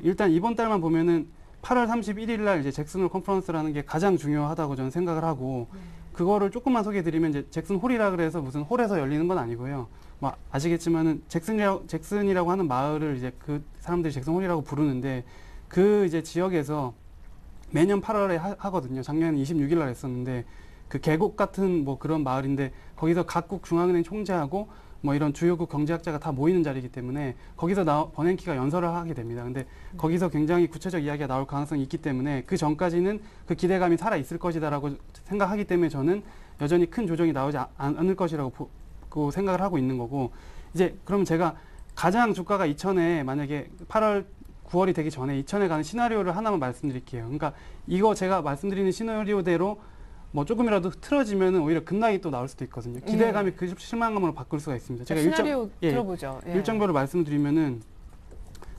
일단 이번 달만 보면은 8월 31일 날 이제 잭슨홀 컨퍼런스라는 게 가장 중요하다고 저는 생각을 하고 그거를 조금만 소개해드리면 이제 잭슨 홀이라 그래서 무슨 홀에서 열리는 건 아니고요. 뭐 아시겠지만은 잭슨이라고 하는 마을을 이제 그 사람들이 잭슨 홀이라고 부르는데 그 이제 지역에서 매년 8월에 하거든요. 작년 26일 날 했었는데 계곡 같은 뭐 그런 마을인데 거기서 각국 중앙은행 총재하고 뭐 이런 주요국 경제학자가 다 모이는 자리이기 때문에 거기서 버냉키가 연설을 하게 됩니다. 근데 거기서 굉장히 구체적 이야기가 나올 가능성이 있기 때문에 그 전까지는 그 기대감이 살아 있을 것이다라고 생각하기 때문에 저는 여전히 큰 조정이 나오지 않을 것이라고 생각을 하고 있는 거고 이제 그럼 제가 가장 주가가 2천에 만약에 8월 9월이 되기 전에 2천에 가는 시나리오를 하나만 말씀드릴게요. 그러니까 이거 제가 말씀드리는 시나리오대로 뭐 조금이라도 틀어지면 오히려 급락이 또 나올 수도 있거든요. 기대감이 그 실망감으로 바꿀 수가 있습니다. 제가 시나리오 들어보죠. 예. 일정별로 말씀드리면은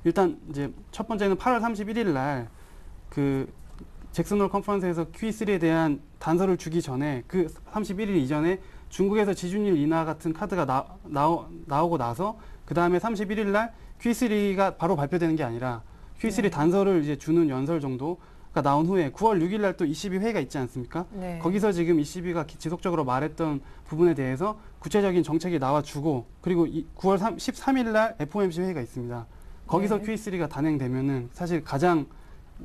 일단 이제 첫 번째는 8월 31일 날 잭슨홀 컨퍼런스에서 QE3에 대한 단서를 주기 전에 31일 이전에 중국에서 지준율 인하 같은 카드가 나오고 나서 그 다음에 31일 날 Q3가 바로 발표되는 게 아니라 Q3 단서를 이제 주는 연설 정도가 나온 후에 9월 6일 날 또 ECB 회의가 있지 않습니까? 네. 거기서 지금 ECB가 지속적으로 말했던 부분에 대해서 구체적인 정책이 나와주고 그리고 9월 13일 날 FOMC 회의가 있습니다. 거기서 네. Q3가 단행되면은 사실 가장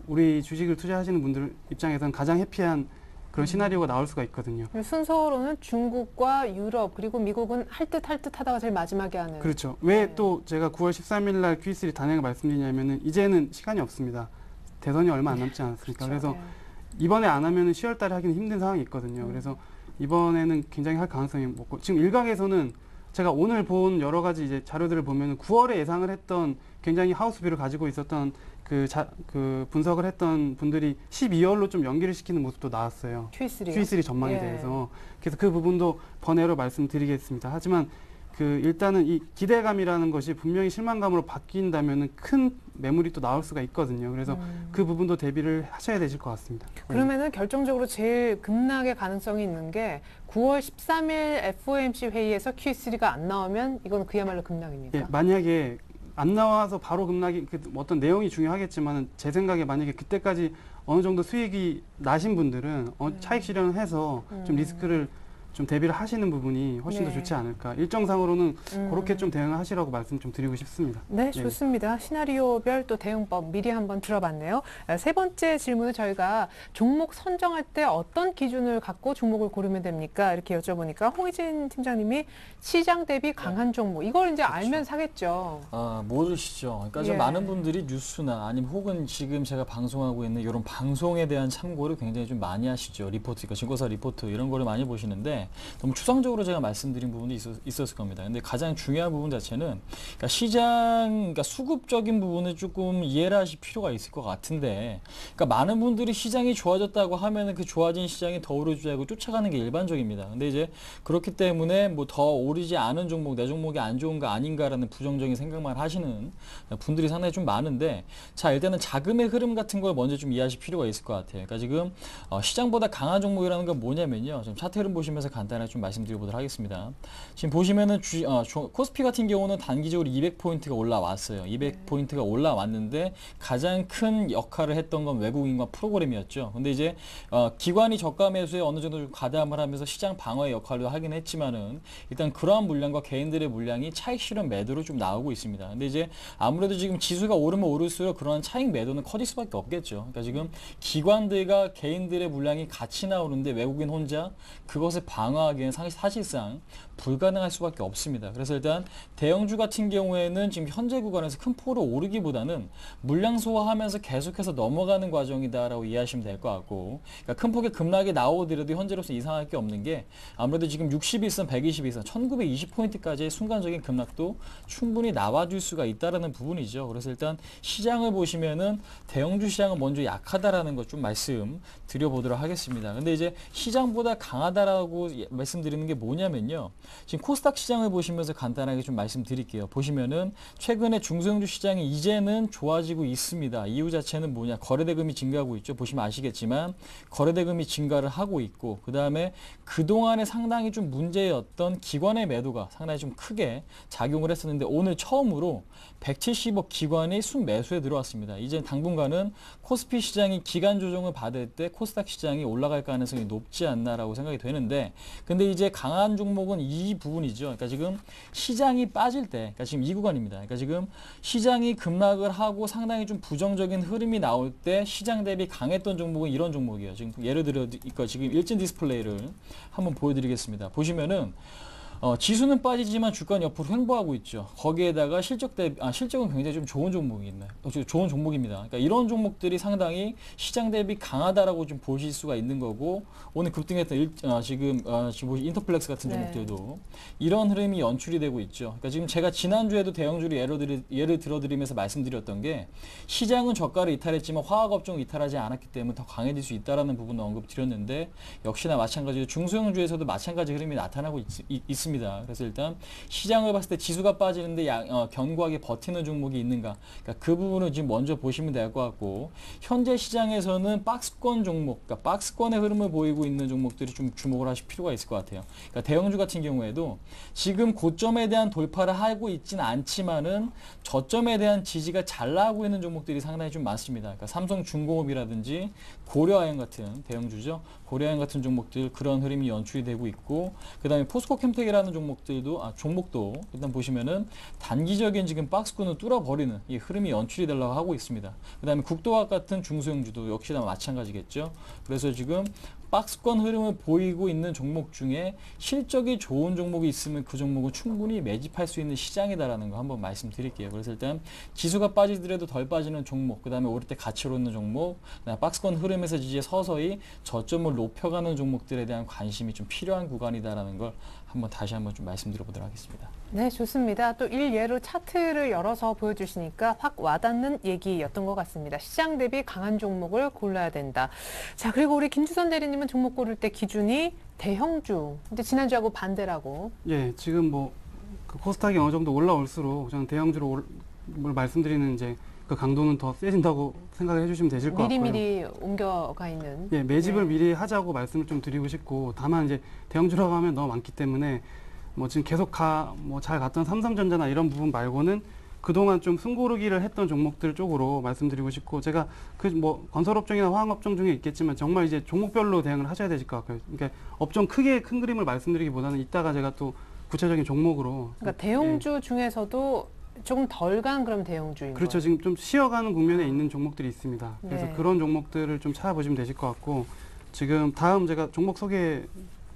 우리 주식을 투자하시는 분들 입장에서는 가장 해피한 그런 시나리오가 나올 수가 있거든요. 순서로는 중국과 유럽 그리고 미국은 할 듯 하다가 제일 마지막에 하는. 그렇죠. 왜 네. 또 제가 9월 13일 날 Q3 단행을 말씀드리냐면은 이제는 시간이 없습니다. 대선이 얼마 안 남지 않았습니까? 그렇죠. 그래서 이번에 안 하면은 10월 달에 하기는 힘든 상황이 있거든요. 그래서 이번에는 굉장히 할 가능성이 높고 지금 일각에서는 제가 오늘 본 여러 가지 이제 자료들을 보면은 9월에 예상을 했던 굉장히 하우스뷰를 가지고 있었던 그 분석을 했던 분들이 12월로 좀 연기를 시키는 모습도 나왔어요. Q3요? Q3 전망에 예. 대해서. 그래서 그 부분도 번외로 말씀드리겠습니다. 하지만 그 일단은 이 기대감이라는 것이 분명히 실망감으로 바뀐다면은 큰 매물이 또 나올 수가 있거든요. 그래서 그 부분도 대비를 하셔야 되실 것 같습니다. 그러면은 결정적으로 제일 급락의 가능성이 있는 게 9월 13일 FOMC 회의에서 Q3가 안 나오면 이건 그야말로 급락입니까? 예, 만약에 안 나와서 바로 급락이 어떤 내용이 중요하겠지만 제 생각에 만약에 그때까지 어느 정도 수익이 나신 분들은 차익 실현을 해서 좀 리스크를 좀 대비를 하시는 부분이 훨씬 더 네. 좋지 않을까. 일정상으로는 그렇게 좀 대응을 하시라고 말씀 좀 드리고 싶습니다. 네, 예. 좋습니다. 시나리오별 또 대응법 미리 한번 들어봤네요. 세 번째 질문은 저희가 종목 선정할 때 어떤 기준을 갖고 종목을 고르면 됩니까? 이렇게 여쭤보니까 홍희진 팀장님이 시장 대비 강한 종목 이걸 이제 알면 사겠죠. 아, 모르시죠. 그러니까 좀 예. 많은 분들이 뉴스나 아니면 혹은 지금 제가 방송하고 있는 이런 방송에 대한 참고를 굉장히 좀 많이 하시죠. 리포트, 그러니까 증거사 리포트 이런 거를 많이 보시는데 너무 추상적으로 제가 말씀드린 부분이 있었을 겁니다. 근데 가장 중요한 부분 자체는 그러니까 그러니까 수급적인 부분을 조금 이해를 하실 필요가 있을 것 같은데, 그러니까 많은 분들이 시장이 좋아졌다고 하면은 그 좋아진 시장이 더 오르지 않고 쫓아가는 게 일반적입니다. 근데 이제 그렇기 때문에 뭐 더 오르지 않은 종목, 내 종목이 안 좋은가 아닌가라는 부정적인 생각만 하시는 분들이 상당히 좀 많은데, 자, 일단은 자금의 흐름 같은 걸 먼저 좀 이해하실 필요가 있을 것 같아요. 그러니까 지금 시장보다 강한 종목이라는 건 뭐냐면요. 좀 차트 흐름 보시면서 간단하게 좀 말씀드려보도록 하겠습니다. 지금 보시면은 코스피 같은 경우는 단기적으로 200포인트가 올라왔어요. 200포인트가 올라왔는데 가장 큰 역할을 했던 건 외국인과 프로그램이었죠. 근데 이제 기관이 저가 매수에 어느 정도 좀 가담을 하면서 시장 방어의 역할도 하긴 했지만은 일단 그러한 물량과 개인들의 물량이 차익 실현 매도로 좀 나오고 있습니다. 근데 이제 아무래도 지금 지수가 오르면 오를수록 그런 차익 매도는 커질 수밖에 없겠죠. 그러니까 지금 기관들과 개인들의 물량이 같이 나오는데 외국인 혼자 그것을 방어하기에는 사실상 불가능할 수밖에 없습니다. 그래서 일단 대형주 같은 경우에는 지금 현재 구간에서 큰 폭으로 오르기보다는 물량 소화하면서 계속해서 넘어가는 과정이다라고 이해하시면 될 것 같고, 그러니까 큰 폭의 급락이 나오더라도 현재로서 이상할 게 없는 게 아무래도 지금 60일선, 120일선, 1920포인트까지의 순간적인 급락도 충분히 나와줄 수가 있다라는 부분이죠. 그래서 일단 시장을 보시면은 대형주 시장은 먼저 약하다라는 것 좀 말씀 드려보도록 하겠습니다. 근데 이제 시장보다 강하다라고 말씀드리는 게 뭐냐면요. 지금 코스닥 시장을 보시면서 간단하게 좀 말씀드릴게요. 보시면은 최근에 중소형주 시장이 이제는 좋아지고 있습니다. 이유 자체는 뭐냐? 거래대금이 증가하고 있죠. 보시면 아시겠지만 거래대금이 증가를 하고 있고, 그 다음에 그동안에 상당히 좀 문제였던 기관의 매도가 상당히 좀 크게 작용을 했었는데 오늘 처음으로 170억 기관이 순매수에 들어왔습니다. 이제 당분간은 코스피 시장이 기간 조정을 받을 때 코스닥 시장이 올라갈 가능성이 높지 않나라고 생각이 되는데, 근데 이제 강한 종목은 이 부분이죠. 그러니까 지금 시장이 빠질 때, 그러니까 지금 이 구간입니다. 그러니까 지금 시장이 급락을 하고 상당히 좀 부정적인 흐름이 나올 때 시장 대비 강했던 종목은 이런 종목이에요. 지금 예를 들어 지금 일진 디스플레이를 한번 보여드리겠습니다. 보시면은 지수는 빠지지만 주가는 옆으로 횡보하고 있죠. 거기에다가 실적은 굉장히 좀 좋은 종목이 있나요? 좋은 종목입니다. 그러니까 이런 종목들이 상당히 시장 대비 강하다라고 좀 보실 수가 있는 거고, 오늘 급등했던 지금 인터플렉스 같은 종목들도 이런 흐름이 연출이 되고 있죠. 그러니까 지금 제가 지난주에도 대형주를 예를 들어드리면서 말씀드렸던 게 시장은 저가를 이탈했지만 화학업종을 이탈하지 않았기 때문에 더 강해질 수 있다라는 부분을 언급드렸는데, 역시나 마찬가지로 중소형주에서도 마찬가지 흐름이 나타나고 있습니다. 많습니다. 그래서 일단 시장을 봤을 때 지수가 빠지는데 견고하게 버티는 종목이 있는가, 그러니까 그 부분을 지금 먼저 보시면 될 것 같고, 현재 시장에서는 박스권 종목, 그러니까 박스권의 흐름을 보이고 있는 종목들이 좀 주목을 하실 필요가 있을 것 같아요. 그러니까 대형주 같은 경우에도 지금 고점에 대한 돌파를 하고 있지는 않지만은 저점에 대한 지지가 잘 나오고 있는 종목들이 상당히 좀 많습니다. 그러니까 삼성중공업이라든지 고려아연 같은 대형주죠. 고려아연 같은 종목들 그런 흐름이 연출이 되고 있고, 그 다음에 포스코캠텍이라는 종목도 일단 보시면은 단기적인 지금 박스권을 뚫어버리는 이 흐름이 연출이 되려고 하고 있습니다. 그 다음에 국도화 같은 중소형주도 역시나 마찬가지겠죠. 그래서 지금 박스권 흐름을 보이고 있는 종목 중에 실적이 좋은 종목이 있으면 그 종목은 충분히 매집할 수 있는 시장이다라는 거 한번 말씀드릴게요. 그래서 일단 지수가 빠지더라도 덜 빠지는 종목, 그 다음에 오를 때 같이 오르는 종목, 그다음에 박스권 흐름에서 이제 서서히 저점을 높여가는 종목들에 대한 관심이 좀 필요한 구간이다라는 걸 다시 한번 좀 말씀드려보도록 하겠습니다. 네, 좋습니다. 또 일예로 차트를 열어서 보여주시니까 확 와닿는 얘기였던 것 같습니다. 시장 대비 강한 종목을 골라야 된다. 자, 그리고 우리 김주선 대리님은 종목 고를 때 기준이 대형주. 근데 지난주하고 반대라고. 예, 지금 그 코스닥이 어느 정도 올라올수록 저는 대형주로 말씀드리는 이제 그 강도는 더 세진다고 생각을 해주시면 되실 것 같고요. 미리미리 옮겨가 있는. 예, 매집을 미리 하자고 말씀을 좀 드리고 싶고, 다만 이제 대형주라고 하면 너무 많기 때문에 지금 계속 잘 갔던 삼성전자나 이런 부분 말고는 그동안 좀 숨고르기를 했던 종목들 쪽으로 말씀드리고 싶고, 제가 건설업종이나 화학업종 중에 있겠지만 정말 이제 종목별로 대응을 하셔야 되실 것 같고요. 그러니까 업종 크게 큰 그림을 말씀드리기보다는 이따가 제가 또 구체적인 종목으로. 그러니까 대형주 중에서도 조금 덜 간 그럼 대형주인 거예요. 그렇죠. 지금 좀 쉬어가는 국면에 있는 종목들이 있습니다. 그래서 네. 그런 종목들을 좀 찾아보시면 되실 것 같고, 지금 다음 제가 종목 소개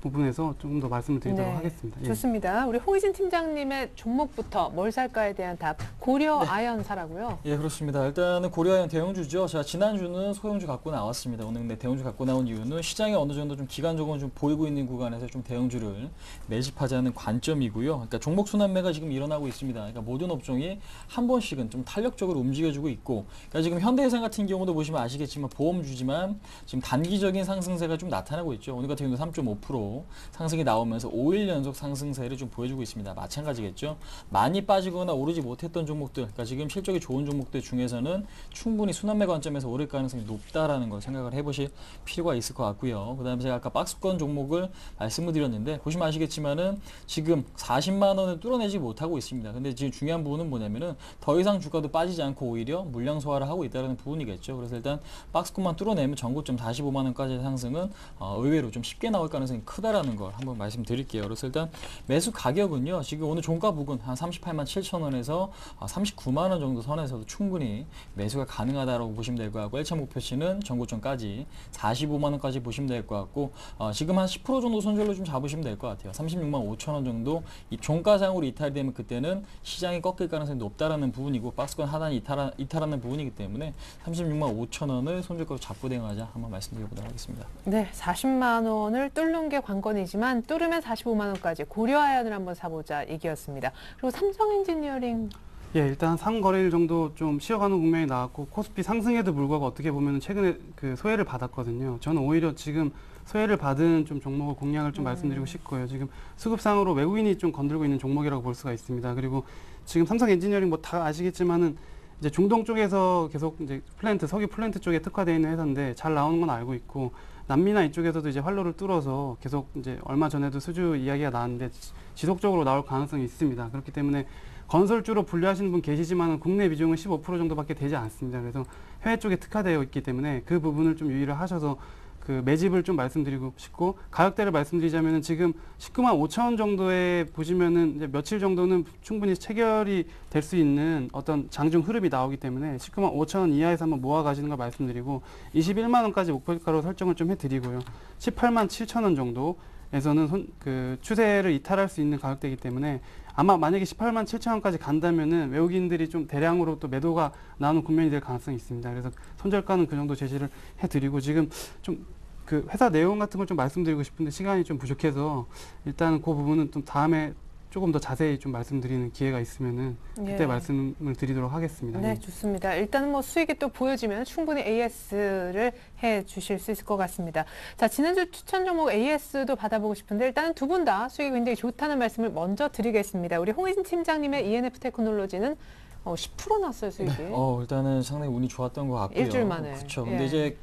부분에서 조금 더 말씀을 드리도록 하겠습니다. 예. 좋습니다. 우리 홍희진 팀장님의 종목부터 뭘 살까에 대한 답. 고려아연 사라고요? 예, 그렇습니다. 일단은 고려아연 대형주죠. 제가 지난주는 소형주 갖고 나왔습니다. 오늘 근데 대형주 갖고 나온 이유는 시장에 어느 정도 좀 기간적으로 좀 보이고 있는 구간에서 좀 대형주를 매집하자는 관점이고요. 그러니까 종목 순환매가 지금 일어나고 있습니다. 그러니까 모든 업종이 한 번씩은 좀 탄력적으로 움직여주고 있고, 그러니까 지금 현대해상 같은 경우도 보시면 아시겠지만 보험주지만 지금 단기적인 상승세가 좀 나타나고 있죠. 오늘 같은 경우는 3.5% 상승이 나오면서 5일 연속 상승세를 좀 보여주고 있습니다. 마찬가지겠죠. 많이 빠지거나 오르지 못했던 종목들, 그러니까 지금 실적이 좋은 종목들 중에서는 충분히 순환매 관점에서 오를 가능성이 높다라는 걸 생각을 해보실 필요가 있을 것 같고요. 그 다음에 제가 아까 박스권 종목을 말씀을 드렸는데 보시면 아시겠지만은 지금 40만 원을 뚫어내지 못하고 있습니다. 근데 지금 중요한 부분은 뭐냐면은 더 이상 주가도 빠지지 않고 오히려 물량 소화를 하고 있다는 부분이겠죠. 그래서 일단 박스권만 뚫어내면 전고점 45만 원까지의 상승은 의외로 좀 쉽게 나올 가능성이 크다라는 걸 한번 말씀드릴게요. 그래서 일단 매수 가격은요, 지금 오늘 종가 부근 한 38만 7천 원에서 39만 원 정도 선에서도 충분히 매수가 가능하다고 보시면 될 것 같고, 1차 목표치는 전고점까지 45만 원까지 보시면 될 것 같고, 지금 한 10% 정도 손절로 좀 잡으시면 될 것 같아요. 36만 5천 원 정도 이 종가상으로 이탈되면 그때는 시장이 꺾일 가능성이 높다라는 부분이고, 박스권 하단이 이탈하는 부분이기 때문에 36만 5천 원을 손절가로 잡고 대응하자 한번 말씀드려보도록 하겠습니다. 네, 40만 원을 뚫는 게 관건이지만 뚫으면 45만 원까지 고려아연을 한번 사보자 얘기였습니다. 그리고 삼성엔지니어링. 예, 일단 상거래일 정도 좀 쉬어가는 국면이 나왔고, 코스피 상승에도 불구하고 어떻게 보면 최근에 그 소외를 받았거든요. 저는 오히려 지금 소외를 받은 좀 종목을 공략을 좀 말씀드리고 싶고요. 지금 수급상으로 외국인이 좀 건들고 있는 종목이라고 볼 수가 있습니다. 그리고 지금 삼성엔지니어링 다 아시겠지만은 이제 중동 쪽에서 계속 이제 석유 플랜트 쪽에 특화되어 있는 회사인데 잘 나오는 건 알고 있고, 남미나 이쪽에서도 이제 활로를 뚫어서 계속 이제 얼마 전에도 수주 이야기가 나왔는데 지속적으로 나올 가능성이 있습니다. 그렇기 때문에 건설주로 분류하시는 분 계시지만 국내 비중은 15% 정도밖에 되지 않습니다. 그래서 해외 쪽에 특화되어 있기 때문에 그 부분을 좀 유의를 하셔서 그 매집을 좀 말씀드리고 싶고, 가격대를 말씀드리자면은 지금 19만 5천 원 정도에 보시면은 이제 며칠 정도는 충분히 체결이 될 수 있는 어떤 장중 흐름이 나오기 때문에 19만 5천 원 이하에서 한번 모아 가시는 걸 말씀드리고, 21만 원까지 목표가로 설정을 좀 해드리고요. 18만 7천 원 정도에서는 그 추세를 이탈할 수 있는 가격대이기 때문에 아마 만약에 18만 7천 원까지 간다면은 외국인들이 좀 대량으로 또 매도가 나오는 국면이 될 가능성이 있습니다. 그래서 손절가는 그 정도 제시를 해드리고, 지금 좀 그 회사 내용 같은 걸 좀 말씀드리고 싶은데 시간이 좀 부족해서 일단 그 부분은 좀 다음에 조금 더 자세히 좀 말씀드리는 기회가 있으면은 그때 예. 말씀을 드리도록 하겠습니다. 네, 예. 좋습니다. 일단은 뭐 수익이 또 보여지면 충분히 AS를 해 주실 수 있을 것 같습니다. 자, 지난주 추천 종목 AS도 받아보고 싶은데 일단은 두 분 다 수익이 굉장히 좋다는 말씀을 먼저 드리겠습니다. 우리 홍희진 팀장님의 ENF 테크놀로지는 10% 났어요, 수익이. 일단은 상당히 운이 좋았던 것 같고요. 일주일 만에. 그렇죠. 근데 예. 이제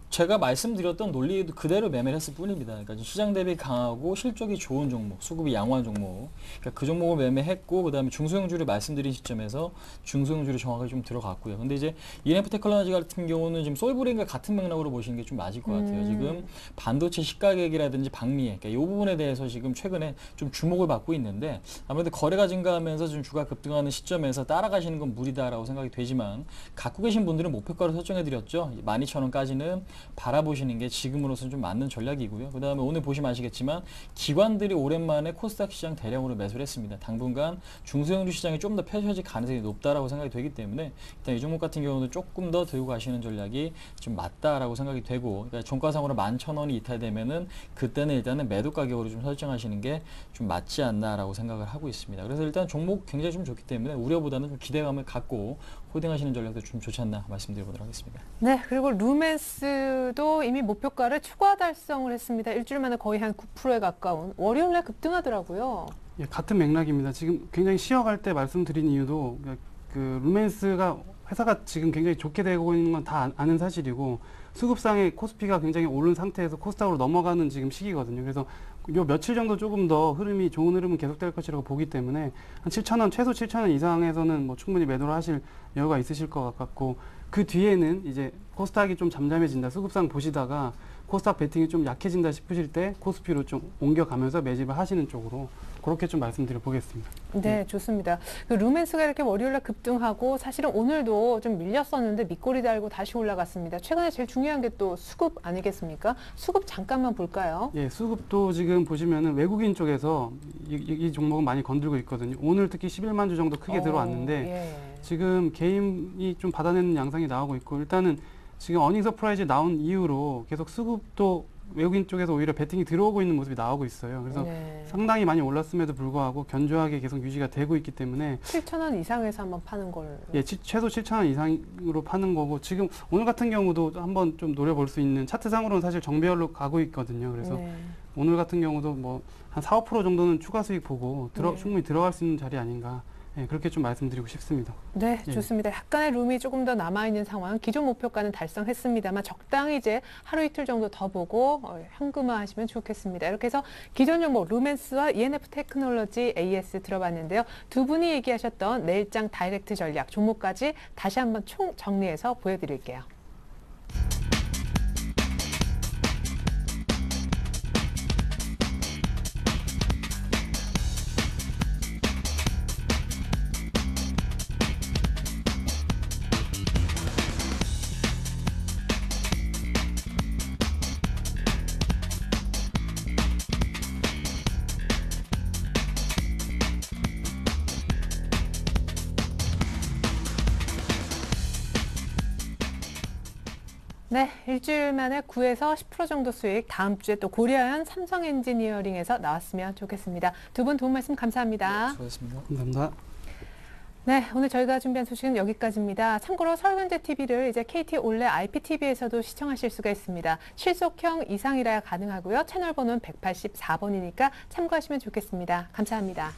제가 말씀드렸던 논리도 그대로 매매를 했을 뿐입니다. 그러니까 시장 대비 강하고 실적이 좋은 종목, 수급이 양호한 종목. 그러니까 그 종목을 매매했고 그다음에 중소형주를 말씀드린 시점에서 중소형주를 정확하게 좀 들어갔고요. 근데 이제 ENF 테크놀로지 같은 경우는 지금 솔브레인과 같은 맥락으로 보시는 게 좀 맞을 것 같아요. 지금 반도체 시가격이라든지 박리에, 그러니까 이 부분에 대해서 지금 최근에 좀 주목을 받고 있는데 아무래도 거래가 증가하면서 좀 주가 급등하는 시점에서 따라가시는 건 무리다라고 생각이 되지만 갖고 계신 분들은 목표가를 설정해드렸죠. 12,000원까지는 바라보시는 게 지금으로서는 좀 맞는 전략이고요. 그 다음에 오늘 보시면 아시겠지만 기관들이 오랜만에 코스닥 시장 대량으로 매수를 했습니다. 당분간 중소형주 시장이 좀 더 펼쳐질 가능성이 높다라고 생각이 되기 때문에 일단 이 종목 같은 경우는 조금 더 들고 가시는 전략이 좀 맞다라고 생각이 되고, 그러니까 종가상으로 11,000원이 이탈되면은 그때는 일단은 매도 가격으로 좀 설정하시는 게 좀 맞지 않나라고 생각을 하고 있습니다. 그래서 일단 종목 굉장히 좀 좋기 때문에 우려보다는 좀 기대감을 갖고 홀딩하시는 전략도 좀 좋지 않나 말씀드려보도록 하겠습니다. 네, 그리고 루멘스도 이미 목표가를 추가 달성을 했습니다. 일주일 만에 거의 한 9%에 가까운 월요일에 급등하더라고요. 예, 같은 맥락입니다. 지금 굉장히 쉬어갈 때 말씀드린 이유도 그 루멘스가 회사가 지금 굉장히 좋게 되고 있는 건 다 아는 사실이고 수급상의 코스피가 굉장히 오른 상태에서 코스닥으로 넘어가는 지금 시기거든요. 그래서 요 며칠 정도 조금 더 좋은 흐름은 계속될 것이라고 보기 때문에 한 7,000원, 최소 7,000원 이상에서는 뭐 충분히 매도를 하실 여유가 있으실 것 같고, 그 뒤에는 이제 코스닥이 좀 잠잠해진다, 수급상 보시다가 코스닥 베팅이 좀 약해진다 싶으실 때 코스피로 좀 옮겨가면서 매집을 하시는 쪽으로 그렇게 좀 말씀드려 보겠습니다. 네, 좋습니다. 그 루멘스가 이렇게 월요일에 급등하고 사실은 오늘도 좀 밀렸었는데 밑꼬리 달고 다시 올라갔습니다. 최근에 제일 중요한 게 또 수급 아니겠습니까? 수급 잠깐만 볼까요? 예, 수급도 지금 보시면은 외국인 쪽에서 이 종목은 많이 건들고 있거든요. 오늘 특히 11만 주 정도 크게 들어왔는데 예. 지금 개인이 좀 받아내는 양상이 나오고 있고, 일단은 지금 어닝 서프라이즈 나온 이후로 계속 수급도 외국인 쪽에서 오히려 베팅이 들어오고 있는 모습이 나오고 있어요. 그래서 네. 상당히 많이 올랐음에도 불구하고 견조하게 계속 유지가 되고 있기 때문에 7,000원 이상에서 한번 파는 걸. 예, 최소 7,000원 이상으로 파는 거고, 지금 오늘 같은 경우도 한번 좀 노려볼 수 있는, 차트상으로는 사실 정배열로 가고 있거든요. 그래서 네. 오늘 같은 경우도 뭐 한 4, 5% 정도는 추가 수익 보고 네. 충분히 들어갈 수 있는 자리 아닌가, 예, 그렇게 좀 말씀드리고 싶습니다. 네, 예. 좋습니다. 약간의 룸이 조금 더 남아있는 상황, 기존 목표가는 달성했습니다만 적당히 이제 하루 이틀 정도 더 보고 현금화 하시면 좋겠습니다. 이렇게 해서 기존 종목 루멘스와 ENF 테크놀로지 AS 들어봤는데요. 두 분이 얘기하셨던 내일장 다이렉트 전략 종목까지 다시 한번 총 정리해서 보여드릴게요. 네, 일주일 만에 9에서 10% 정도 수익, 다음 주에 또 고려한 삼성 엔지니어링에서 나왔으면 좋겠습니다. 두 분 도움 말씀 감사합니다. 수고하셨습니다. 감사합니다. 네, 오늘 저희가 준비한 소식은 여기까지입니다. 참고로 설문제 TV를 이제 KT 올레 IPTV에서도 시청하실 수가 있습니다. 실속형 이상이라야 가능하고요. 채널 번호는 184번이니까 참고하시면 좋겠습니다. 감사합니다.